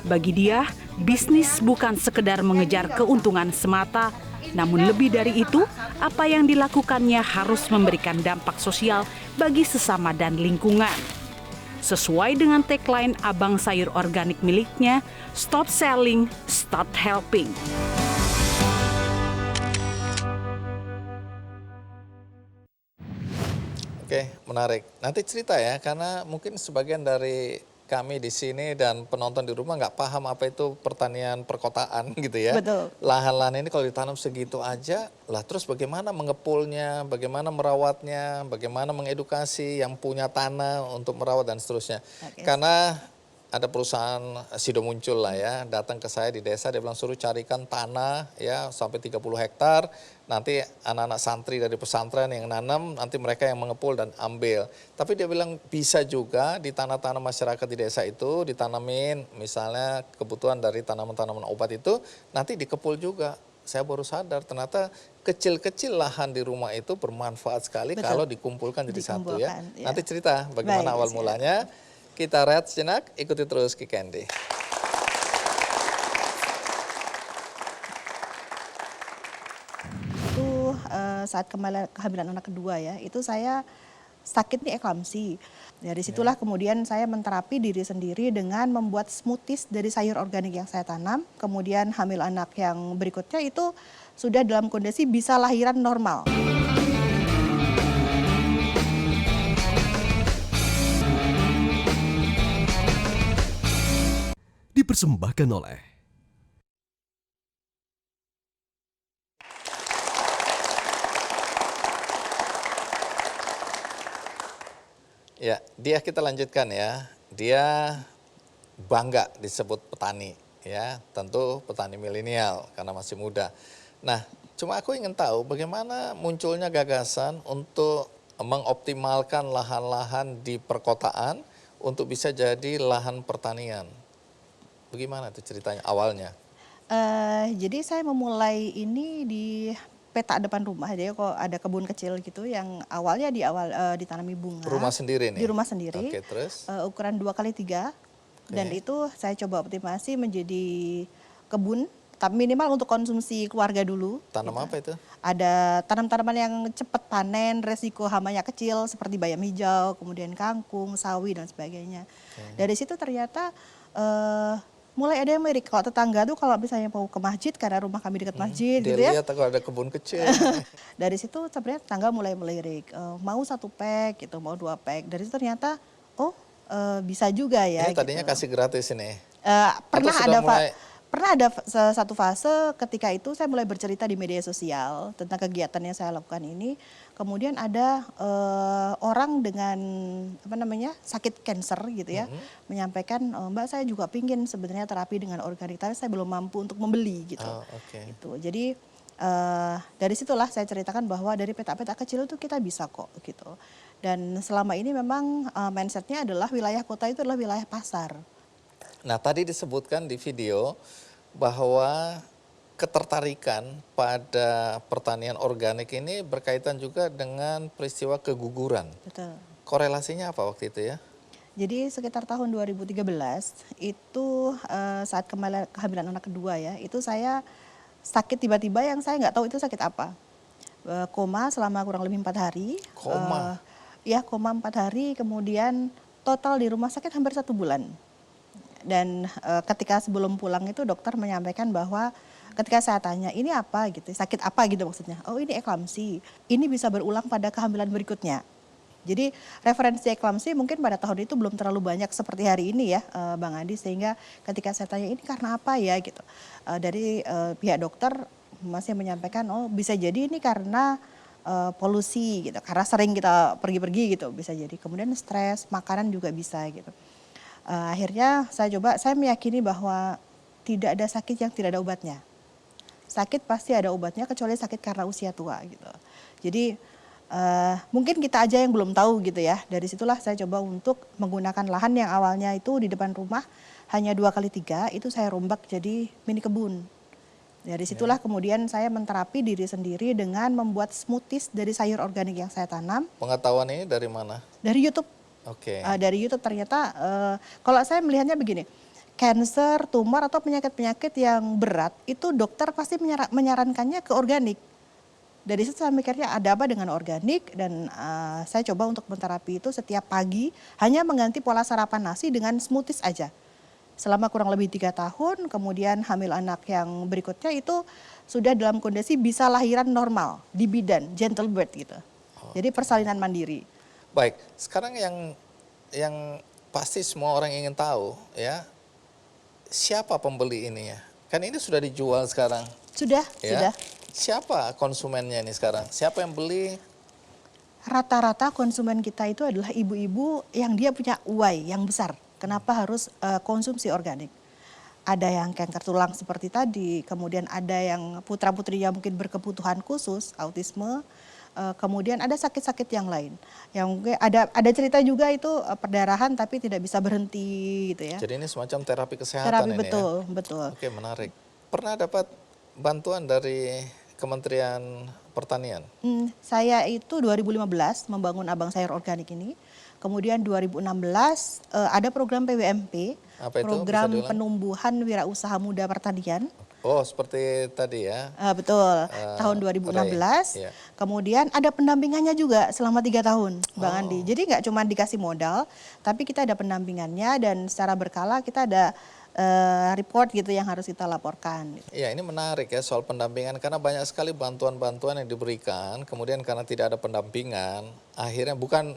Bagi dia, bisnis bukan sekedar mengejar keuntungan semata, namun lebih dari itu, apa yang dilakukannya harus memberikan dampak sosial bagi sesama dan lingkungan. Sesuai dengan tagline Abang Sayur Organik miliknya, Stop Selling, Start Helping. Oke, menarik. Nanti cerita ya, karena mungkin sebagian dari kami di sini dan penonton di rumah nggak paham apa itu pertanian perkotaan gitu ya. Betul. Lahan-lahan ini kalau ditanam segitu aja, lah terus bagaimana mengepulnya, bagaimana merawatnya, bagaimana mengedukasi yang punya tanah untuk merawat dan seterusnya. Oke. Karena ada perusahaan Sido muncul lah ya, datang ke saya di desa, dia bilang suruh carikan tanah ya sampai 30 hektar, nanti anak-anak santri dari pesantren yang nanam, nanti mereka yang mengepul dan ambil. Tapi dia bilang bisa juga di tanah-tanah masyarakat di desa itu ditanamin misalnya kebutuhan dari tanaman-tanaman obat itu, nanti dikepul juga. Saya baru sadar ternyata kecil-kecil lahan di rumah itu bermanfaat sekali. Betul. Kalau dikumpulkan jadi satu ya. Ya. Nanti cerita bagaimana awal mulanya. Kita rehat sejenak, ikuti terus Ki Candy. Itu saat kehamilan anak kedua ya, itu saya sakit nih eklamsi. Dari situlah kemudian saya menterapi diri sendiri dengan membuat smoothies dari sayur organik yang saya tanam. Kemudian hamil anak yang berikutnya itu sudah dalam kondisi bisa lahiran normal. Dipersembahkan oleh Ya, dia kita lanjutkan ya. Dia bangga disebut petani ya, tentu petani milenial karena masih muda. Nah, cuma aku ingin tahu bagaimana munculnya gagasan untuk mengoptimalkan lahan-lahan di perkotaan untuk bisa jadi lahan pertanian. Bagaimana itu ceritanya awalnya? Jadi saya memulai ini di petak depan rumah, jadi kok ada kebun kecil gitu yang awalnya ditanami bunga. Rumah sendiri nih? Di rumah sendiri. Oke, terus? Ukuran 2x3 dan itu saya coba optimasi menjadi kebun, tapi minimal untuk konsumsi keluarga dulu. Tanam gitu. apa itu? Ada tanam-tanaman yang cepat panen, resiko hamanya kecil seperti bayam hijau, kemudian kangkung, sawi dan sebagainya. Dari situ ternyata mulai ada yang melirik. Kalau tetangga tuh kalau misalnya mau ke masjid, karena rumah kami dekat masjid gitu ya. Dia lihat kalau ada kebun kecil. Dari situ sebenarnya tetangga mulai melirik, mau 1 pack gitu, mau 2 pack. Dari situ ternyata bisa juga ya. Ini tadinya gitu. kasih gratis ini? Pernah ada pernah ada satu fase ketika itu saya mulai bercerita di media sosial tentang kegiatan yang saya lakukan ini. Kemudian ada orang dengan sakit kanker gitu ya, menyampaikan, Mbak saya juga pingin sebenarnya terapi dengan organik, tapi saya belum mampu untuk membeli gitu. Gitu. Jadi dari situlah saya ceritakan bahwa dari petak-petak kecil itu kita bisa kok gitu. Dan selama ini memang mindsetnya adalah wilayah kota itu adalah wilayah pasar. Nah, tadi disebutkan di video bahwa ketertarikan pada pertanian organik ini berkaitan juga dengan peristiwa keguguran. Betul. Korelasinya apa waktu itu ya? Jadi sekitar tahun 2013 itu saat kehamilan anak kedua ya, itu saya sakit tiba-tiba yang saya nggak tahu itu sakit apa. Koma selama kurang lebih 4 hari. Koma? Ya, koma 4 hari, kemudian total di rumah sakit hampir 1 bulan. Dan ketika sebelum pulang itu dokter menyampaikan bahwa ketika saya tanya ini apa gitu, sakit apa gitu maksudnya. Oh ini eklamsi, ini bisa berulang pada kehamilan berikutnya. Jadi referensi eklamsi mungkin pada tahun itu belum terlalu banyak seperti hari ini ya Bang Adi. Sehingga ketika saya tanya ini karena apa ya gitu. Dari pihak dokter masih menyampaikan oh bisa jadi ini karena polusi gitu. Karena sering kita pergi-pergi gitu bisa jadi. Kemudian stres, makanan juga bisa gitu. Akhirnya saya meyakini bahwa tidak ada sakit yang tidak ada obatnya. Sakit pasti ada obatnya kecuali sakit karena usia tua gitu. Jadi mungkin kita aja yang belum tahu gitu ya. Dari situlah saya coba untuk menggunakan lahan yang awalnya itu di depan rumah hanya 2x3 itu saya rombak jadi mini kebun. Dari situlah kemudian saya menterapi diri sendiri dengan membuat smoothies dari sayur organik yang saya tanam. Pengetahuan ini dari mana? Dari YouTube. Dari YouTube ternyata kalau saya melihatnya begini, kanker, tumor atau penyakit-penyakit yang berat itu dokter pasti menyarankannya ke organik. Dari situ saya mikirnya ada apa dengan organik dan saya coba untuk menterapi itu setiap pagi hanya mengganti pola sarapan nasi dengan smoothies aja. Selama kurang lebih 3 tahun, kemudian hamil anak yang berikutnya itu sudah dalam kondisi bisa lahiran normal di bidan, gentle birth gitu. Jadi persalinan mandiri. Baik, sekarang yang pasti semua orang ingin tahu ya, siapa pembeli ini ya? Kan ini sudah dijual sekarang. Sudah. Siapa konsumennya ini sekarang? Siapa yang beli? Rata-rata konsumen kita itu adalah ibu-ibu yang dia punya uai yang besar. Kenapa harus konsumsi organik? Ada yang kanker tulang seperti tadi, kemudian ada yang putra-putrinya mungkin berkebutuhan khusus, autisme. Kemudian ada sakit-sakit yang lain, yang ada cerita juga itu perdarahan tapi tidak bisa berhenti gitu ya. Jadi ini semacam terapi kesehatan terapi ini betul, ya? Betul. Oke, menarik. Pernah dapat bantuan dari Kementerian Pertanian? Saya itu 2015 membangun Abang Sayur Organik ini. Kemudian 2016 ada program PWMP, program penumbuhan wirausaha muda pertanian. Oh, seperti tadi ya? Betul, tahun 2016. Kemudian ada pendampingannya juga selama 3 tahun, Bang Andi. Jadi nggak cuma dikasih modal, tapi kita ada pendampingannya dan secara berkala kita ada report gitu yang harus kita laporkan. Iya, ini menarik ya soal pendampingan karena banyak sekali bantuan-bantuan yang diberikan, kemudian karena tidak ada pendampingan, akhirnya bukan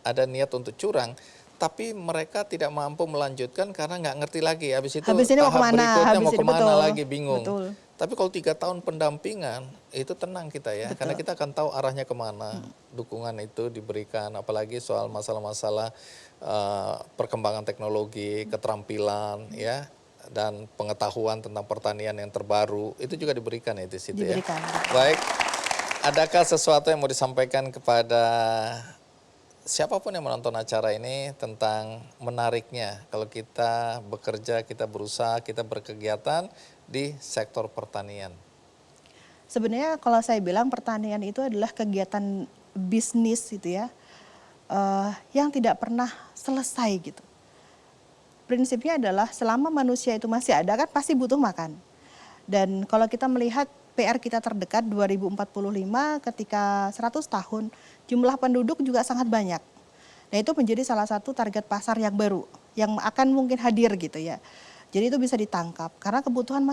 ada niat untuk curang. Tapi mereka tidak mampu melanjutkan karena nggak ngerti lagi. Habis itu tahap berikutnya mau kemana lagi, bingung. Betul. Tapi kalau 3 tahun pendampingan, itu tenang kita ya. Betul. Karena kita akan tahu arahnya kemana. Dukungan itu diberikan, apalagi soal masalah-masalah perkembangan teknologi, keterampilan ya, dan pengetahuan tentang pertanian yang terbaru. Itu juga diberikan ya di situ ya. Baik, adakah sesuatu yang mau disampaikan kepada siapapun yang menonton acara ini tentang menariknya kalau kita bekerja, kita berusaha, kita berkegiatan di sektor pertanian? Sebenarnya kalau saya bilang pertanian itu adalah kegiatan bisnis gitu ya, yang tidak pernah selesai gitu. Prinsipnya adalah selama manusia itu masih ada kan pasti butuh makan. Dan kalau kita melihat PR kita terdekat 2045 ketika 100 tahun jumlah penduduk juga sangat banyak. Nah itu menjadi salah satu target pasar yang baru yang akan mungkin hadir gitu ya. Jadi itu bisa ditangkap karena kebutuhan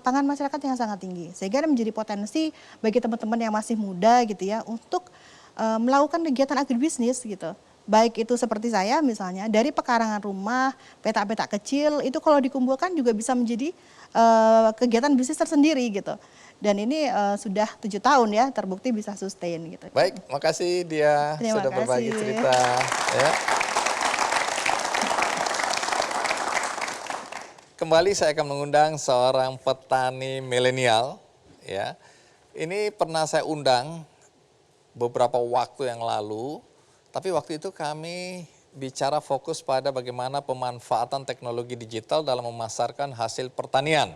pangan masyarakat yang sangat tinggi. Sehingga menjadi potensi bagi teman-teman yang masih muda gitu ya untuk melakukan kegiatan agribisnis gitu. baik itu seperti saya misalnya, dari pekarangan rumah, petak-petak kecil, itu kalau dikumpulkan juga bisa menjadi kegiatan bisnis tersendiri gitu. Dan ini sudah 7 tahun ya, terbukti bisa sustain gitu. Baik, makasih dia Terima sudah berbagi kasih. cerita. Ya. Kembali saya akan mengundang seorang petani milenial. Ya, ini pernah saya undang beberapa waktu yang lalu, tapi waktu itu kami bicara fokus pada bagaimana pemanfaatan teknologi digital dalam memasarkan hasil pertanian.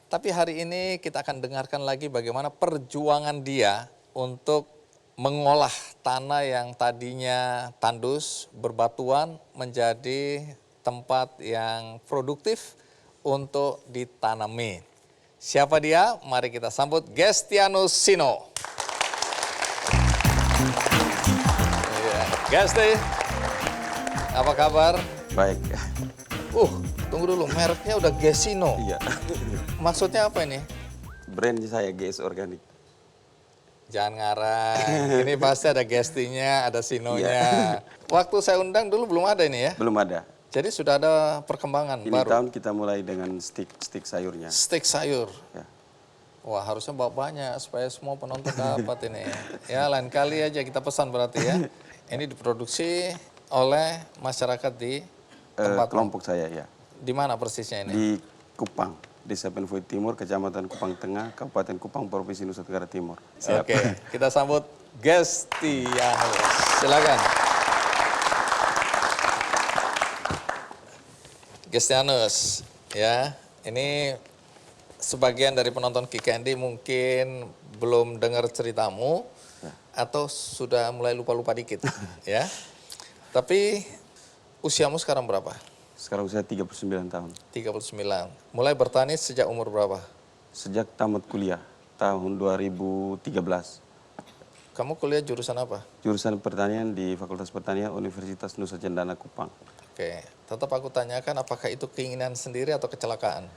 Tapi hari ini kita akan dengarkan lagi bagaimana perjuangan dia untuk mengolah tanah yang tadinya tandus, berbatuan, menjadi tempat yang produktif untuk ditanami. Siapa dia? Mari kita sambut Gestianus Sino. Gesti, apa kabar? Baik. Tunggu dulu, mereknya udah Gesino. Iya. Maksudnya apa ini? Brand saya GS Organik. Jangan ngarang, ini pasti ada Gestinya, ada Sinonya. Iya. Waktu saya undang dulu belum ada ini ya? Belum ada. Jadi sudah ada perkembangan Ini baru? tahun kita mulai dengan stik sayurnya. Stik sayur? Ya. Wah, harusnya bawa banyak supaya semua penonton dapat ini. Ya, lain kali aja kita pesan berarti ya. Ini diproduksi oleh masyarakat di tempat kelompok saya ya. Di mana persisnya ini? Di Kupang, Desa Penfoy Timur, Kecamatan Kupang Tengah, Kabupaten Kupang, Provinsi Nusa Tenggara Timur. Siap. Oke, kita sambut Gestianus. Silakan. Gestianus, ya, ini sebagian dari penonton Kikendi mungkin belum dengar ceritamu atau sudah mulai lupa-lupa dikit, ya. Tapi usiamu sekarang berapa? Sekarang usia 39 tahun. 39. Mulai bertani sejak umur berapa? Sejak tamat kuliah, tahun 2013. Kamu kuliah jurusan apa? Jurusan pertanian di Fakultas Pertanian Universitas Nusa Cendana Kupang. Oke, tetap aku tanyakan apakah itu keinginan sendiri atau kecelakaan?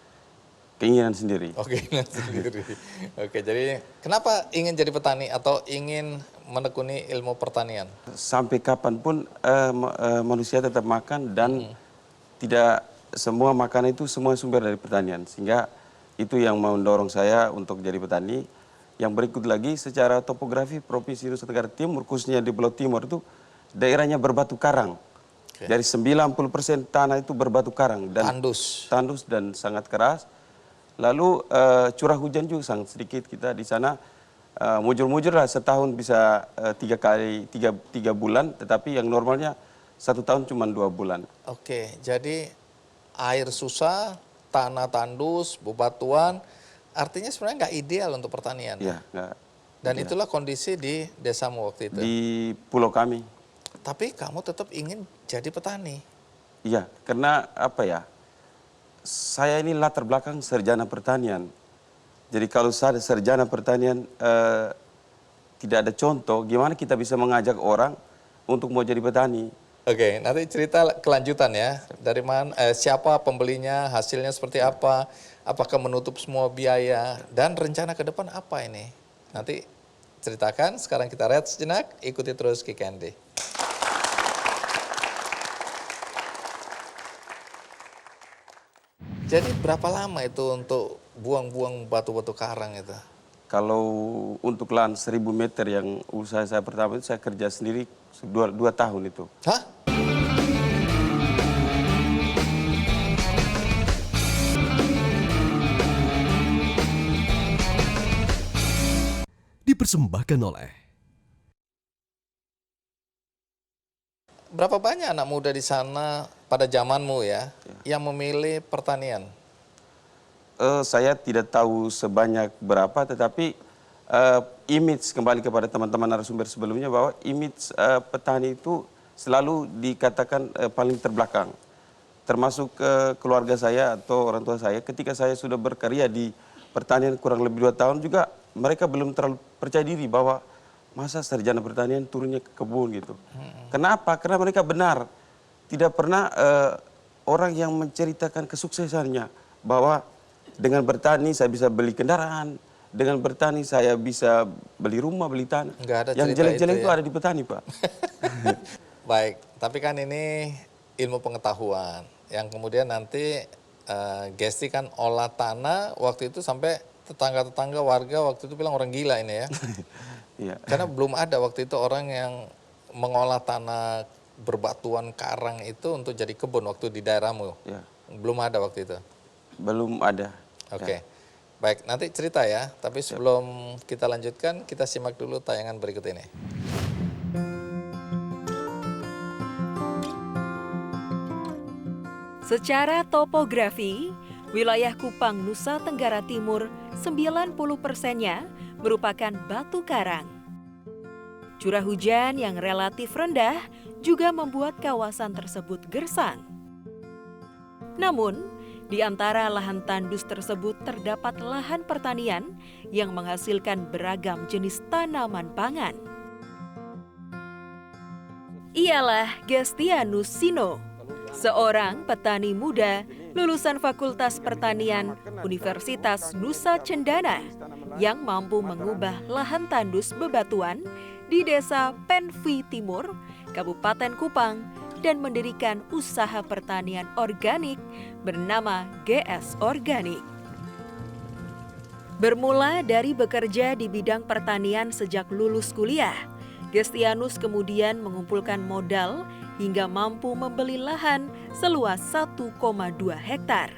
Keinginan sendiri. Oh, keinginan sendiri. Oke, jadi kenapa ingin jadi petani atau ingin menekuni ilmu pertanian? Sampai kapanpun manusia tetap makan dan tidak semua makanan itu semua sumber dari pertanian. Sehingga itu yang mendorong saya untuk jadi petani. Yang berikut lagi secara topografi Provinsi Nusa Tenggara Timur, khususnya di Pulau Timur itu daerahnya berbatu karang. Dari 90% tanah itu berbatu karang. Dan tandus dan sangat keras. Lalu curah hujan juga sangat sedikit. Kita di sana mujur-mujur lah setahun bisa 3 bulan, tetapi yang normalnya 1 tahun cuma 2 bulan. Oke, jadi air susah, tanah tandus, bebatuan, artinya sebenarnya nggak ideal untuk pertanian. Iya, nggak. Dan itulah kondisi di desamu waktu itu. Di pulau kami. Tapi kamu tetap ingin jadi petani. Iya, karena apa ya? Saya ini latar belakang sarjana pertanian. Jadi kalau saya sarjana pertanian tidak ada contoh, gimana kita bisa mengajak orang untuk mau jadi petani? Oke, nanti cerita kelanjutan ya. Dari mana, siapa pembelinya, hasilnya seperti apa, apakah menutup semua biaya, dan rencana ke depan apa ini? Nanti ceritakan, sekarang kita rehat sejenak, ikuti terus Kikendi. Jadi berapa lama itu untuk buang-buang batu-batu karang itu? Kalau untuk lahan 1000 meter yang usaha saya pertama itu saya kerja sendiri 2 tahun itu. Hah? Dipersembahkan oleh Berapa banyak anak muda di sana pada zamanmu ya, yang memilih pertanian? Saya tidak tahu sebanyak berapa, tetapi image kembali kepada teman-teman narasumber sebelumnya bahwa image petani itu selalu dikatakan paling terbelakang. Termasuk keluarga saya atau orang tua saya, ketika saya sudah berkarya di pertanian kurang lebih 2 tahun juga, mereka belum terlalu percaya diri bahwa masa sarjana pertanian turunnya ke kebun gitu. Kenapa? Karena mereka benar. Tidak pernah orang yang menceritakan kesuksesannya bahwa dengan bertani saya bisa beli kendaraan, dengan bertani saya bisa beli rumah, beli tanah. Nggak ada yang cerita jelek-jelek itu ya? ada di petani, Pak. Baik, tapi kan ini ilmu pengetahuan yang kemudian nanti Gesti kan olah tanah waktu itu sampai tetangga-tetangga warga waktu itu bilang orang gila ini ya. Iya. Karena belum ada waktu itu orang yang mengolah tanah berbatuan karang itu untuk jadi kebun waktu di daerahmu. Ya. Belum ada waktu itu. Belum ada. Oke. Baik, nanti cerita ya. Tapi sebelum kita lanjutkan, kita simak dulu tayangan berikut ini. Secara topografi, wilayah Kupang, Nusa Tenggara Timur, 90%-nya merupakan batu karang. Curah hujan yang relatif rendah juga membuat kawasan tersebut gersang. Namun, di antara lahan tandus tersebut terdapat lahan pertanian yang menghasilkan beragam jenis tanaman pangan. Ialah Gestianus Sino, seorang petani muda lulusan Fakultas Pertanian Universitas Nusa Cendana yang mampu mengubah lahan tandus bebatuan di Desa Penvi Timur, Kabupaten Kupang, dan mendirikan usaha pertanian organik bernama GS Organik. Bermula dari bekerja di bidang pertanian sejak lulus kuliah, Gestianus kemudian mengumpulkan modal hingga mampu membeli lahan seluas 1,2 hektar.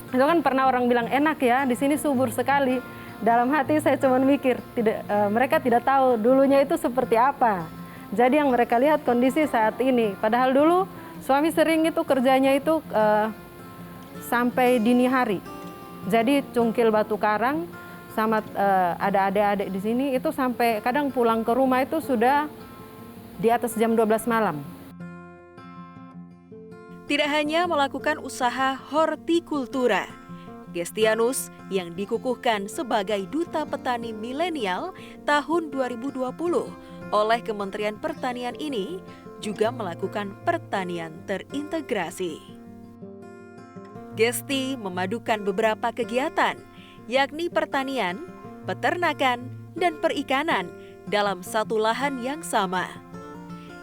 Itu kan pernah orang bilang enak ya, di sini subur sekali. Dalam hati saya cuma mikir, mereka tidak tahu dulunya itu seperti apa. Jadi yang mereka lihat kondisi saat ini. Padahal dulu suami sering itu kerjanya itu sampai dini hari. Jadi cungkil batu karang sama ada adik-adik di sini itu sampai kadang pulang ke rumah itu sudah di atas jam 12 malam. Tidak hanya melakukan usaha hortikultura, Gestianus yang dikukuhkan sebagai Duta Petani Milenial tahun 2020 oleh Kementerian Pertanian ini juga melakukan pertanian terintegrasi. Gesti memadukan beberapa kegiatan, yakni pertanian, peternakan, dan perikanan dalam satu lahan yang sama.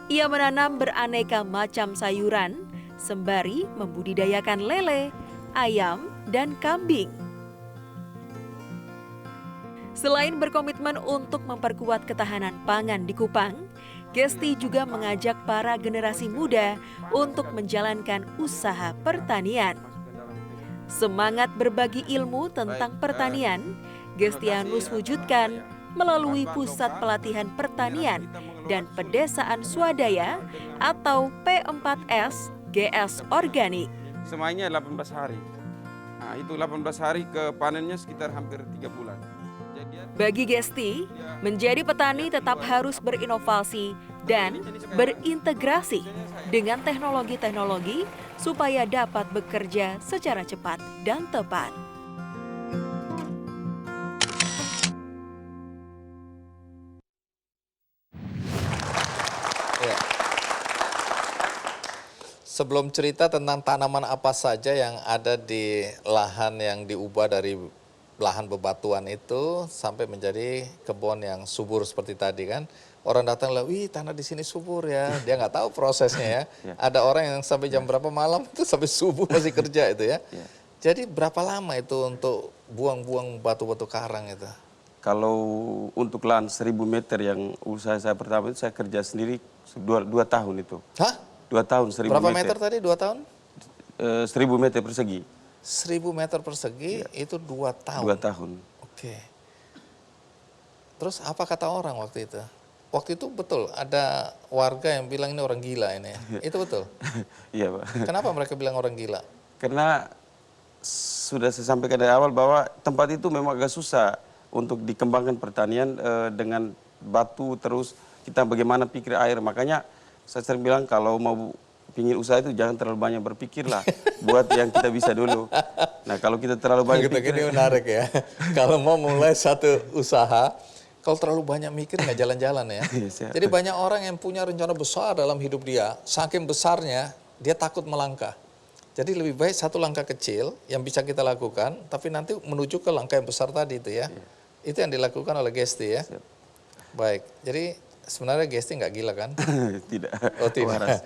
Ia menanam beraneka macam sayuran, sembari membudidayakan lele, ayam, dan kambing. Selain berkomitmen untuk memperkuat ketahanan pangan di Kupang, Gesti juga mengajak para generasi muda untuk menjalankan usaha pertanian. Semangat berbagi ilmu tentang pertanian, Gestianus wujudkan melalui Pusat Pelatihan Pertanian dan Pedesaan Swadaya atau P4S GS Organik. Semuanya 18 hari. Nah, itu 18 hari ke panennya sekitar hampir 3 bulan. Bagi Gesti, menjadi petani tetap harus berinovasi dan berintegrasi dengan teknologi-teknologi supaya dapat bekerja secara cepat dan tepat. Ya. Sebelum cerita tentang tanaman apa saja yang ada di lahan yang diubah dari lahan bebatuan itu sampai menjadi kebun yang subur seperti tadi kan. Orang datang lah, wih tanah di sini subur ya. Dia nggak tahu prosesnya ya. Ada orang yang sampai jam berapa malam itu sampai subuh masih kerja itu ya. Jadi berapa lama itu untuk buang-buang batu-batu karang itu? Kalau untuk lahan 1000 meter yang usaha saya pertama itu saya kerja sendiri 2 tahun itu. Hah? 2 tahun 1000 Berapa meter. meter tadi 2 tahun? 1000 meter persegi. 1000 meter persegi itu 2 tahun? 2 tahun. Oke. Terus apa kata orang waktu itu? Waktu itu betul ada warga yang bilang ini orang gila ini. Itu betul? Iya Pak. Kenapa mereka bilang orang gila? Karena sudah saya sampaikan dari awal bahwa tempat itu memang agak susah untuk dikembangkan pertanian dengan batu terus kita bagaimana pikir air. Makanya saya sering bilang kalau mau pingin usaha itu jangan terlalu banyak berpikir lah. Buat yang kita bisa dulu. Nah kalau kita terlalu banyak pikir. Ini menarik ya. Kalau mau mulai satu usaha, kalau terlalu banyak mikir nggak jalan-jalan ya. Jadi banyak orang yang punya rencana besar dalam hidup dia. Saking besarnya dia takut melangkah. Jadi lebih baik satu langkah kecil yang bisa kita lakukan. Tapi nanti menuju ke langkah yang besar tadi itu ya. Itu yang dilakukan oleh Gesti ya. Baik, jadi Sebenarnya Gesti nggak gila kan? Tidak. Oh tidak. Waras.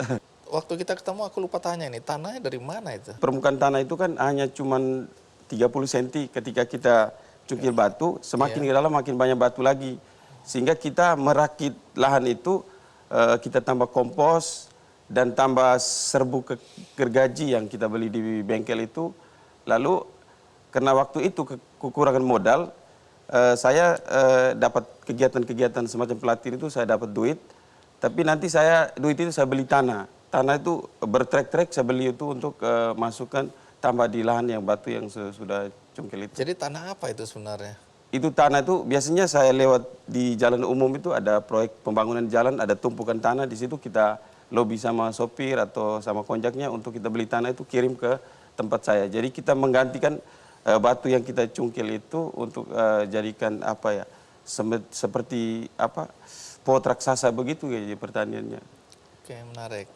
Waktu kita ketemu aku lupa tanya ini, tanahnya dari mana itu? Permukaan tanah itu kan hanya cuman 30 cm ketika kita cungkil batu, semakin ke dalam makin banyak batu lagi. Sehingga kita merakit lahan itu, kita tambah kompos dan tambah serbuk gergaji yang kita beli di bengkel itu. Lalu karena waktu itu kekurangan modal, saya dapat kegiatan-kegiatan semacam pelatihan itu, saya dapat duit. Tapi nanti duit itu saya beli tanah. Tanah itu bertrek-trek saya beli itu untuk masukkan tambah di lahan yang batu yang sudah cungkil itu. Jadi tanah apa itu sebenarnya? Itu tanah itu biasanya saya lewat di jalan umum itu ada proyek pembangunan jalan, ada tumpukan tanah, di situ kita lobby sama sopir atau sama konjaknya untuk kita beli tanah itu kirim ke tempat saya. Jadi kita menggantikan batu yang kita cungkil itu untuk jadikan apa ya, seperti apa, pot raksasa begitu ya pertaniannya. Oke, menarik.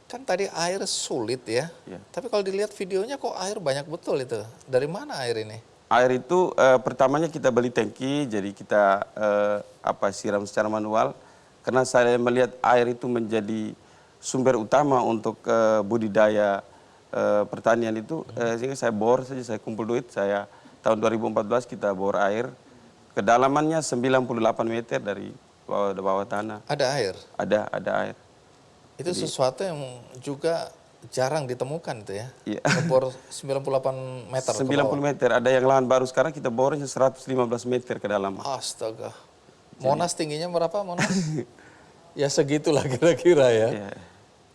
Kan tadi air sulit ya, tapi kalau dilihat videonya kok air banyak betul itu. Dari mana air ini? Air itu pertamanya kita beli tangki, jadi kita siram secara manual. Karena saya melihat air itu menjadi sumber utama untuk budidaya pertanian itu, sehingga saya bor saja, saya kumpul duit, saya tahun 2014 kita bor air, kedalamannya 98 meter dari bawah tanah. Ada air? Ada air. Itu sesuatu yang juga jarang ditemukan itu ya? Iya. Bor 98 meter 90 meter, ada yang lahan baru sekarang kita bornya 115 meter ke dalam. Astaga. Monas tingginya berapa Monas? Ya segitulah kira-kira ya. Iya.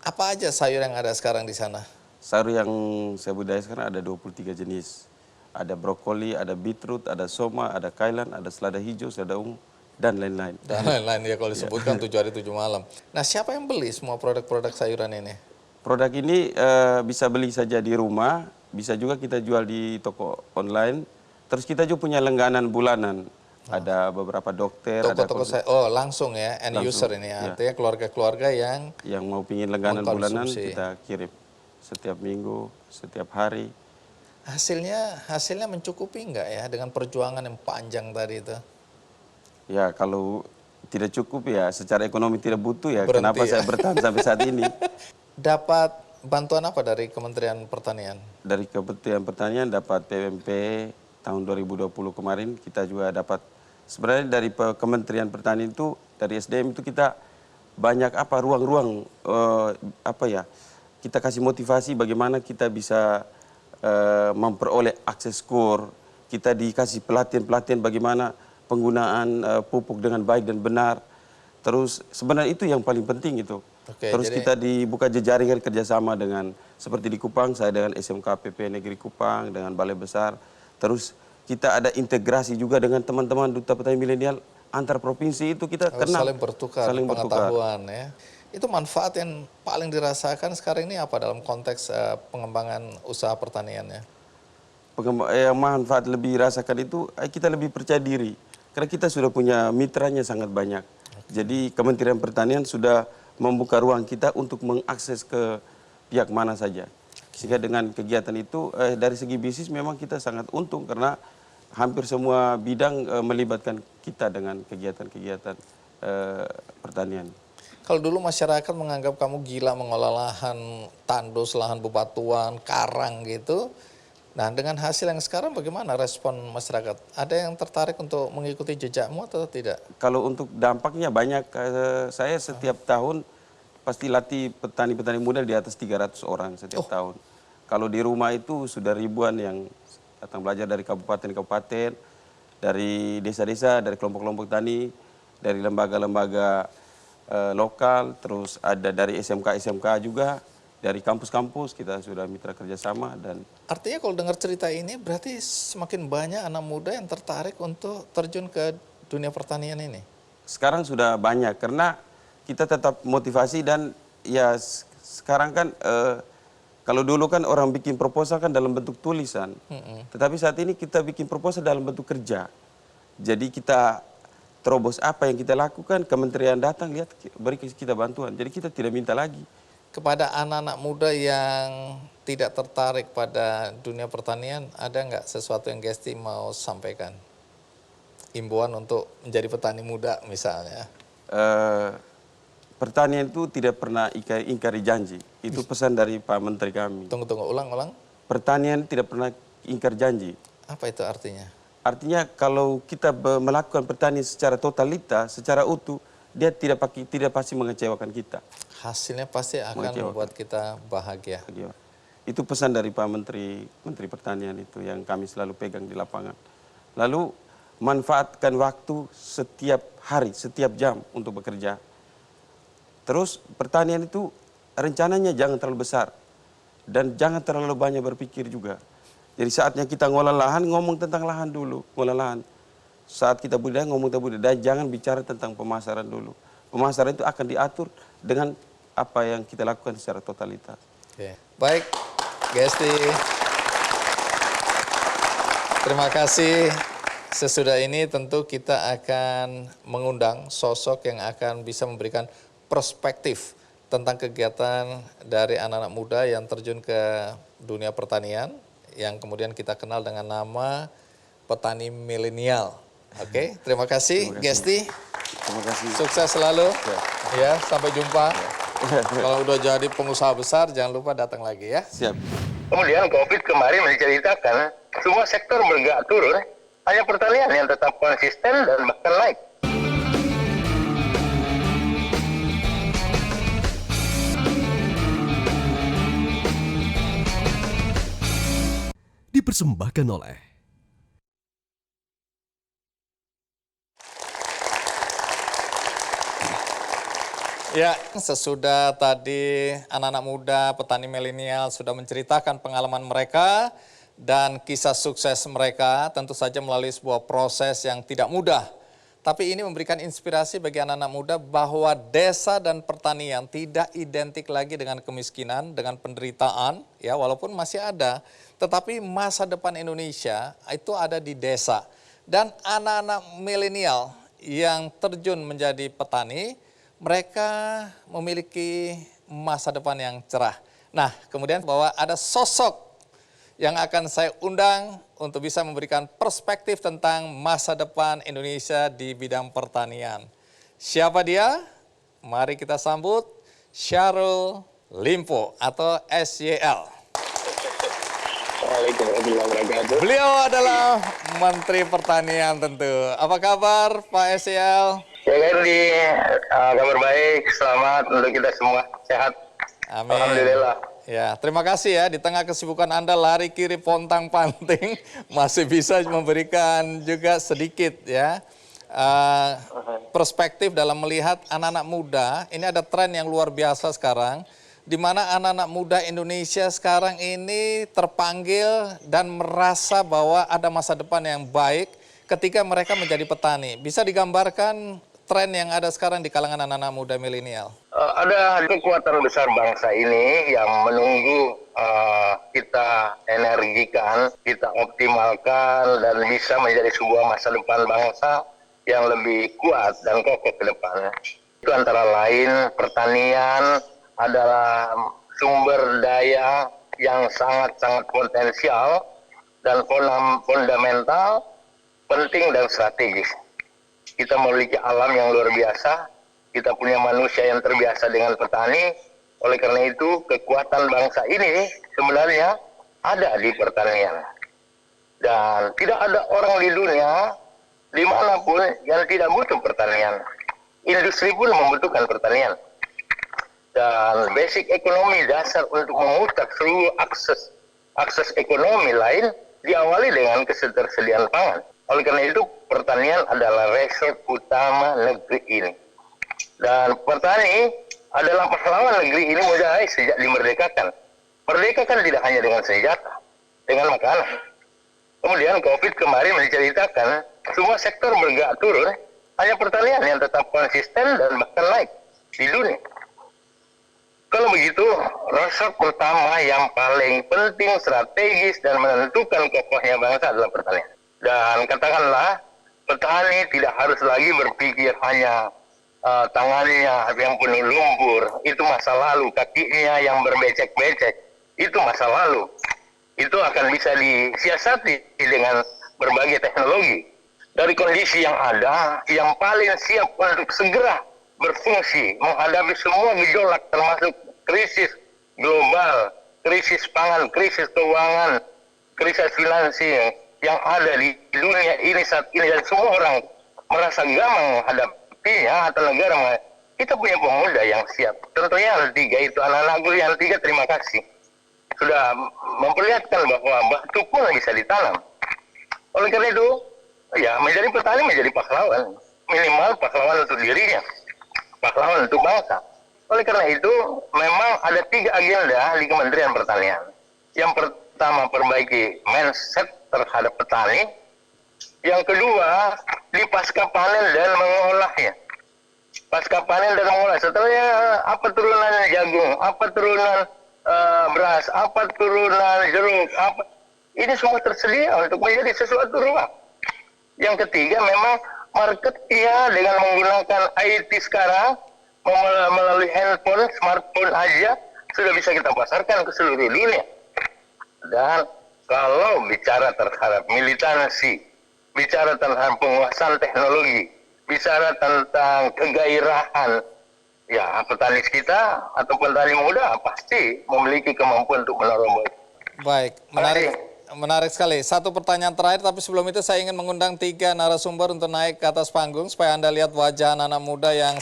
Apa aja sayur yang ada sekarang di sana? Sayur yang saya budidaya sekarang ada 23 jenis. Ada brokoli, ada beetroot, ada soma, ada kailan, ada selada hijau, selada ungu, dan lain-lain. Dan lain-lain ya kalau disebutkan 7 hari 7 malam. Nah siapa yang beli semua produk-produk sayuran ini? Produk ini bisa beli saja di rumah, bisa juga kita jual di toko online. Terus kita juga punya langganan bulanan. Ada beberapa dokter. Toko-toko langsung ya, end langsung, user ini ya. Artinya keluarga-keluarga yang mau pingin langganan bulanan mengkonsumsi. kita kirim setiap minggu, setiap hari. Hasilnya mencukupi enggak ya dengan perjuangan yang panjang tadi itu? Ya kalau tidak cukup ya secara ekonomi tidak butuh ya. Berhenti Kenapa saya bertahan sampai saat ini? Dapat bantuan apa dari Kementerian Pertanian? Dari Kementerian Pertanian dapat PMP tahun 2020 kemarin, kita juga dapat. Sebenarnya dari Kementerian Pertanian itu, dari SDM itu kita banyak ruang-ruang kita kasih motivasi bagaimana kita bisa memperoleh akses kur. Kita dikasih pelatihan-pelatihan bagaimana penggunaan pupuk dengan baik dan benar. Terus sebenarnya itu yang paling penting itu. Oke, terus kita dibuka jejaring kerjasama dengan, seperti di Kupang, saya dengan SMKPP Negeri Kupang, dengan Balai Besar. Terus kita ada integrasi juga dengan teman-teman Duta Petani Milenial antar provinsi itu kita kenal. Saling bertukar pengetahuan ya. Itu manfaat yang paling dirasakan sekarang ini apa dalam konteks pengembangan usaha pertaniannya? Manfaat lebih rasakan itu kita lebih percaya diri. Karena kita sudah punya mitranya sangat banyak. Jadi Kementerian Pertanian sudah membuka ruang kita untuk mengakses ke pihak mana saja. Sehingga dengan kegiatan itu dari segi bisnis memang kita sangat untung karena hampir semua bidang melibatkan kita dengan kegiatan-kegiatan pertanian. Kalau dulu masyarakat menganggap kamu gila mengolah lahan tandus, lahan bebatuan, karang gitu. Nah dengan hasil yang sekarang bagaimana respon masyarakat? Ada yang tertarik untuk mengikuti jejakmu atau tidak? Kalau untuk dampaknya banyak. Saya setiap tahun pasti latih petani-petani muda di atas 300 orang setiap tahun. Kalau di rumah itu sudah ribuan yang datang belajar dari kabupaten-kabupaten, dari desa-desa, dari kelompok-kelompok tani, dari lembaga-lembaga lokal, terus ada dari SMK-SMK juga, dari kampus-kampus kita sudah mitra kerjasama. Dan artinya kalau dengar cerita ini berarti semakin banyak anak muda yang tertarik untuk terjun ke dunia pertanian ini? Sekarang sudah banyak karena kita tetap motivasi dan ya sekarang kan kalau dulu kan orang bikin proposal kan dalam bentuk tulisan, tetapi saat ini kita bikin proposal dalam bentuk kerja. Jadi kita terobos apa yang kita lakukan, kementerian datang lihat beri kita bantuan. Jadi kita tidak minta lagi. Kepada anak-anak muda yang tidak tertarik pada dunia pertanian, ada nggak sesuatu yang Gesti mau sampaikan? Himbauan untuk menjadi petani muda misalnya. pertanian itu tidak pernah ingkari janji. Itu pesan dari Pak Menteri kami. Tunggu, ulang. Pertanian tidak pernah ingkar janji. Apa itu artinya? Artinya kalau kita melakukan pertanian secara totalitas, secara utuh, dia tidak pasti mengecewakan kita. Hasilnya pasti akan membuat kita bahagia. Itu pesan dari Pak Menteri Pertanian itu yang kami selalu pegang di lapangan. Lalu manfaatkan waktu setiap hari, setiap jam untuk bekerja. Terus pertanian itu rencananya jangan terlalu besar dan jangan terlalu banyak berpikir juga. Jadi saatnya kita ngolah lahan, ngomong tentang lahan dulu, ngolah lahan. Saat kita budidaya, ngomong tentang budidaya, jangan bicara tentang pemasaran dulu. Pemasaran itu akan diatur dengan apa yang kita lakukan secara totalitas. Oke. Baik, Gesti. Terima kasih. Sesudah ini tentu kita akan mengundang sosok yang akan bisa memberikan perspektif tentang kegiatan dari anak-anak muda yang terjun ke dunia pertanian, yang kemudian kita kenal dengan nama petani milenial. Oke, terima kasih Gesti. Terima kasih. Sukses selalu. Ya, sampai jumpa. Kalau udah jadi pengusaha besar, jangan lupa datang lagi ya. Siap. Kemudian COVID kemarin menceritakan semua sektor bergerak turun, hanya pertanian yang tetap konsisten dan bahkan naik. Dipersembahkan oleh Ya, sesudah tadi anak-anak muda, petani milenial sudah menceritakan pengalaman mereka dan kisah sukses mereka, tentu saja melalui sebuah proses yang tidak mudah. Tapi ini memberikan inspirasi bagi anak-anak muda bahwa desa dan pertanian tidak identik lagi dengan kemiskinan, dengan penderitaan, ya walaupun masih ada. Tetapi masa depan Indonesia itu ada di desa. Dan anak-anak milenial yang terjun menjadi petani, mereka memiliki masa depan yang cerah. Nah, kemudian bahwa ada sosok yang akan saya undang untuk bisa memberikan perspektif tentang masa depan Indonesia di bidang pertanian. Siapa dia? Mari kita sambut Syahrul Limpo atau SYL. Assalamualaikum warahmatullahi wabarakatuh. Beliau adalah Menteri Pertanian tentu. Apa kabar Pak SYL? Ya Gerdi, kabar baik, selamat untuk kita semua, sehat. Amin. Alhamdulillah. Ya, terima kasih ya, di tengah kesibukan Anda lari kiri pontang-panting, masih bisa memberikan juga sedikit ya perspektif dalam melihat anak-anak muda. Ini ada tren yang luar biasa sekarang, di mana anak-anak muda Indonesia sekarang ini terpanggil dan merasa bahwa ada masa depan yang baik ketika mereka menjadi petani. Bisa digambarkan tren yang ada sekarang di kalangan anak-anak muda milenial? Ada kekuatan besar bangsa ini yang menunggu kita energikan, kita optimalkan, dan bisa menjadi sebuah masa depan bangsa yang lebih kuat dan kokoh ke depan. Itu antara lain pertanian adalah sumber daya yang sangat-sangat potensial dan fundamental, penting dan strategis. Kita memiliki alam yang luar biasa, kita punya manusia yang terbiasa dengan petani. Oleh karena itu, kekuatan bangsa ini sebenarnya ada di pertanian. Dan tidak ada orang di dunia, dimanapun, yang tidak butuh pertanian. Industri pun membutuhkan pertanian. Dan basic ekonomi dasar untuk memutar seluruh akses ekonomi lain diawali dengan ketersediaan pangan. Oleh karena itu, pertanian adalah resort utama negeri ini. Dan petani adalah pahlawan negeri ini mulai sejak dimerdekakan. Merdeka kan tidak hanya dengan senjata, dengan makanan. Kemudian COVID kemarin menceritakan semua sektor bergerak turun, hanya pertanian yang tetap konsisten dan bahkan naik di dunia. Kalau begitu, resort pertama yang paling penting, strategis, dan menentukan kokohnya bangsa adalah pertanian. Dan katakanlah, petani tidak harus lagi berpikir hanya tangannya yang penuh lumpur, itu masa lalu, kakinya yang berbecek-becek, itu masa lalu. Itu akan bisa disiasati dengan berbagai teknologi. Dari kondisi yang ada, yang paling siap untuk segera berfungsi menghadapi semua gejolak termasuk krisis global, krisis pangan, krisis keuangan, krisis finansial yang ada di dunia ini saat ini, dan semua orang merasa gamang menghadapinya atau negara. Kita punya pemuda yang siap. Contohnya yang 3 itu, anak-anakku yang 3, terima kasih, sudah memperlihatkan bahwa batu pun bisa ditanam. Oleh karena itu, ya menjadi petani menjadi pahlawan, minimal pahlawan untuk dirinya, pahlawan untuk bangsa. Oleh karena itu, memang ada 3 agenda di Kementerian Pertanian. Yang pertama, perbaiki mindset terhadap petani. Yang kedua, di pasca panen dan mengolahnya. Pasca panen dan mengolah, setelahnya apa turunan jagung, apa turunan beras, apa turunan jeruk, apa, ini semua tersedia untuk menjadi sesuatu ruang. Yang ketiga, memang marketnya dengan menggunakan IT sekarang, melalui handphone, smartphone aja sudah bisa kita pasarkan ke seluruh dunia. Dan kalau bicara terhadap militansi, bicara tentang penguasaan teknologi, bicara tentang kegairahan, ya petani kita atau petani muda pasti memiliki kemampuan untuk menerobos. Baik, menarik sekali. Satu pertanyaan terakhir, tapi sebelum itu saya ingin mengundang 3 narasumber untuk naik ke atas panggung supaya Anda lihat wajah anak-anak muda yang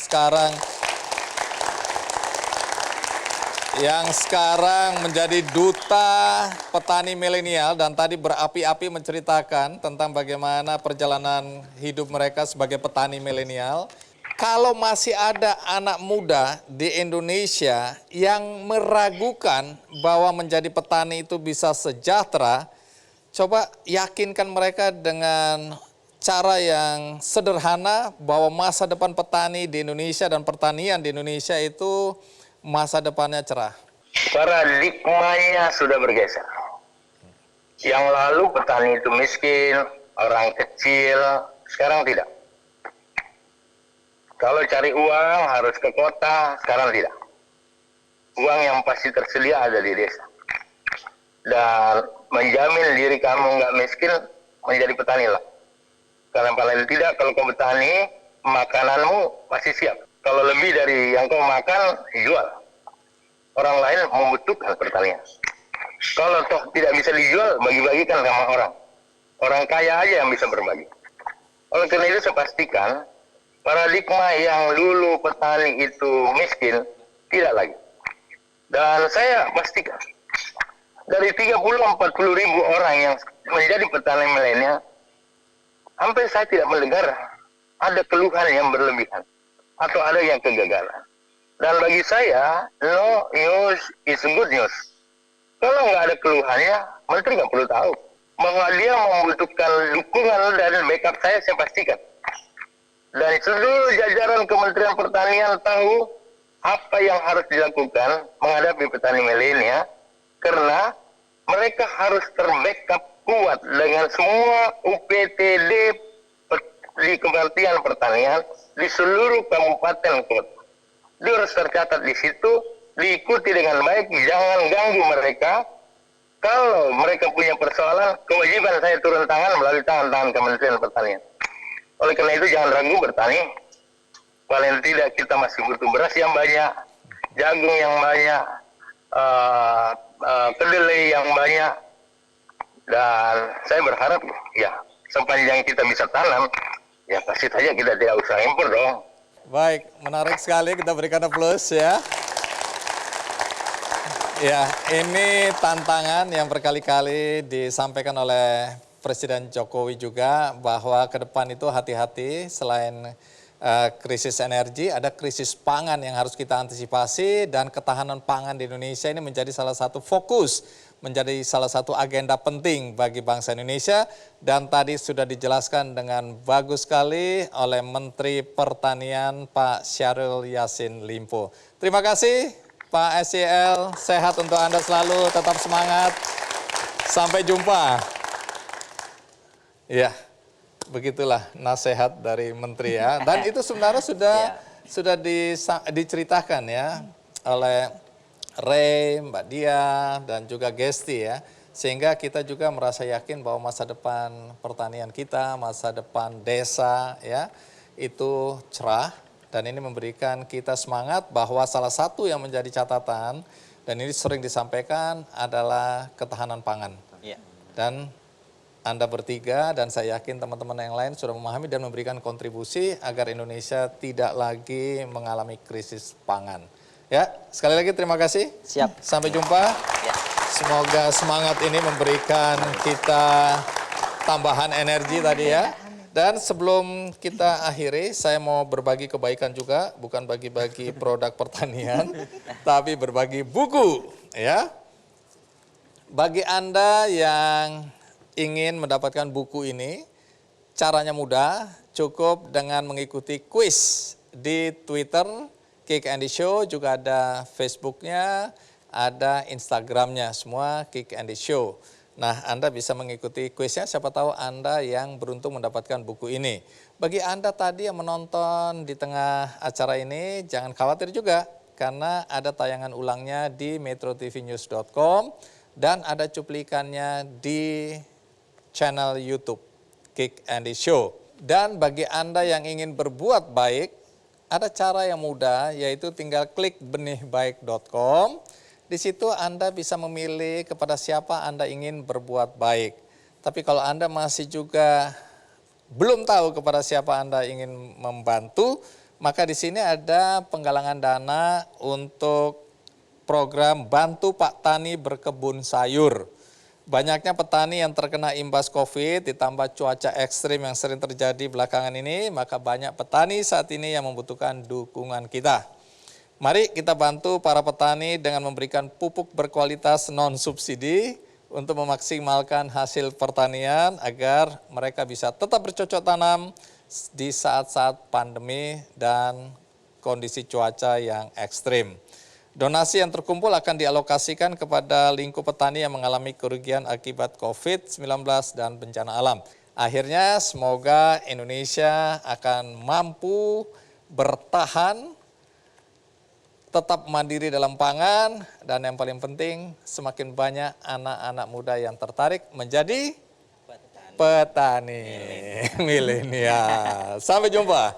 sekarang menjadi duta petani milenial dan tadi berapi-api menceritakan tentang bagaimana perjalanan hidup mereka sebagai petani milenial. Kalau masih ada anak muda di Indonesia yang meragukan bahwa menjadi petani itu bisa sejahtera, coba yakinkan mereka dengan cara yang sederhana bahwa masa depan petani di Indonesia dan pertanian di Indonesia itu masa depannya cerah. Paradigmanya sudah bergeser. Yang lalu petani itu miskin, orang kecil, sekarang tidak. Kalau cari uang harus ke kota, sekarang tidak. Uang yang pasti tersedia ada di desa. Dan menjamin diri kamu nggak miskin, menjadi petani lah. Karena paling tidak kalau kau petani, makananmu pasti siap. Kalau lebih dari yang kau makan, jual. Orang lain membutuhkan pertanian. Kalau toh tidak bisa dijual, bagi-bagikan sama orang. Orang kaya aja yang bisa berbagi. Oleh karena itu saya pastikan, paradigma yang dulu petani itu miskin, tidak lagi. Dan saya pastikan, dari 30-40 ribu orang yang menjadi petani milenial, hampir saya tidak mendengar ada keluhan yang berlebihan atau ada yang kegagalan. Dan bagi saya, no news is good news. Kalau nggak ada keluhannya, menteri nggak perlu tahu bahwa dia membutuhkan dukungan dan backup saya pastikan. Dan seluruh jajaran Kementerian Pertanian tahu apa yang harus dilakukan menghadapi petani milenial, karena mereka harus terbackup kuat dengan semua UPTD di Kementerian Pertanian di seluruh kabupaten kota. Dia harus tercatat di situ, diikuti dengan baik, jangan ganggu mereka. Kalau mereka punya persoalan, kewajiban saya turun tangan melalui tangan-tangan Kementerian Pertanian. Oleh karena itu jangan ragu bertani. Paling tidak kita masih butuh beras yang banyak, jagung yang banyak, kedelai yang banyak. Dan saya berharap ya sepanjang kita bisa tanam, ya pasti saja kita tidak usah impor dong. Baik, menarik sekali, kita berikan aplaus ya. Ya, ini tantangan yang berkali-kali disampaikan oleh Presiden Jokowi juga, bahwa ke depan itu hati-hati, selain krisis energi, ada krisis pangan yang harus kita antisipasi, dan ketahanan pangan di Indonesia ini menjadi salah satu fokus, menjadi salah satu agenda penting bagi bangsa Indonesia. Dan tadi sudah dijelaskan dengan bagus sekali oleh Menteri Pertanian Pak Syahrul Yassin Limpo. Terima kasih Pak SYL, sehat untuk Anda selalu, tetap semangat. Sampai jumpa. Ya, begitulah nasihat dari Menteri ya. Dan itu sebenarnya sudah diceritakan ya oleh Ray, Mbak Dia, dan juga Gesti ya. Sehingga kita juga merasa yakin bahwa masa depan pertanian kita, masa depan desa ya, itu cerah, Dan ini memberikan kita semangat bahwa salah satu yang menjadi catatan, dan ini sering disampaikan, adalah ketahanan pangan. Iya. Dan Anda bertiga dan saya yakin teman-teman yang lain sudah memahami dan memberikan kontribusi agar Indonesia tidak lagi mengalami krisis pangan. Ya, sekali lagi terima kasih. Siap. Sampai jumpa. Ya. Semoga semangat ini memberikan kita tambahan energi tadi ya. Dan sebelum kita akhiri, saya mau berbagi kebaikan juga, bukan bagi-bagi produk pertanian, tapi berbagi buku ya. Bagi Anda yang ingin mendapatkan buku ini, caranya mudah, cukup dengan mengikuti kuis di Twitter, Kick Andy Show, juga ada Facebooknya, ada Instagramnya, semua Kick Andy Show. Nah, Anda bisa mengikuti kuisnya, siapa tahu Anda yang beruntung mendapatkan buku ini. Bagi Anda tadi yang menonton di tengah acara ini, jangan khawatir juga, karena ada tayangan ulangnya di metrotvnews.com dan ada cuplikannya di channel YouTube Kick Andy Show. Dan bagi Anda yang ingin berbuat baik, ada cara yang mudah, yaitu tinggal klik benihbaik.com. Di situ Anda bisa memilih kepada siapa Anda ingin berbuat baik. Tapi kalau Anda masih juga belum tahu kepada siapa Anda ingin membantu, maka di sini ada penggalangan dana untuk program Bantu Pak Tani Berkebun Sayur. Banyaknya petani yang terkena imbas COVID ditambah cuaca ekstrim yang sering terjadi belakangan ini, maka banyak petani saat ini yang membutuhkan dukungan kita. Mari kita bantu para petani dengan memberikan pupuk berkualitas non-subsidi untuk memaksimalkan hasil pertanian agar mereka bisa tetap bercocok tanam di saat-saat pandemi dan kondisi cuaca yang ekstrim. Donasi yang terkumpul akan dialokasikan kepada lingkup petani yang mengalami kerugian akibat COVID-19 dan bencana alam. Akhirnya semoga Indonesia akan mampu bertahan, tetap mandiri dalam pangan, dan yang paling penting semakin banyak anak-anak muda yang tertarik menjadi petani milenial. Sampai jumpa.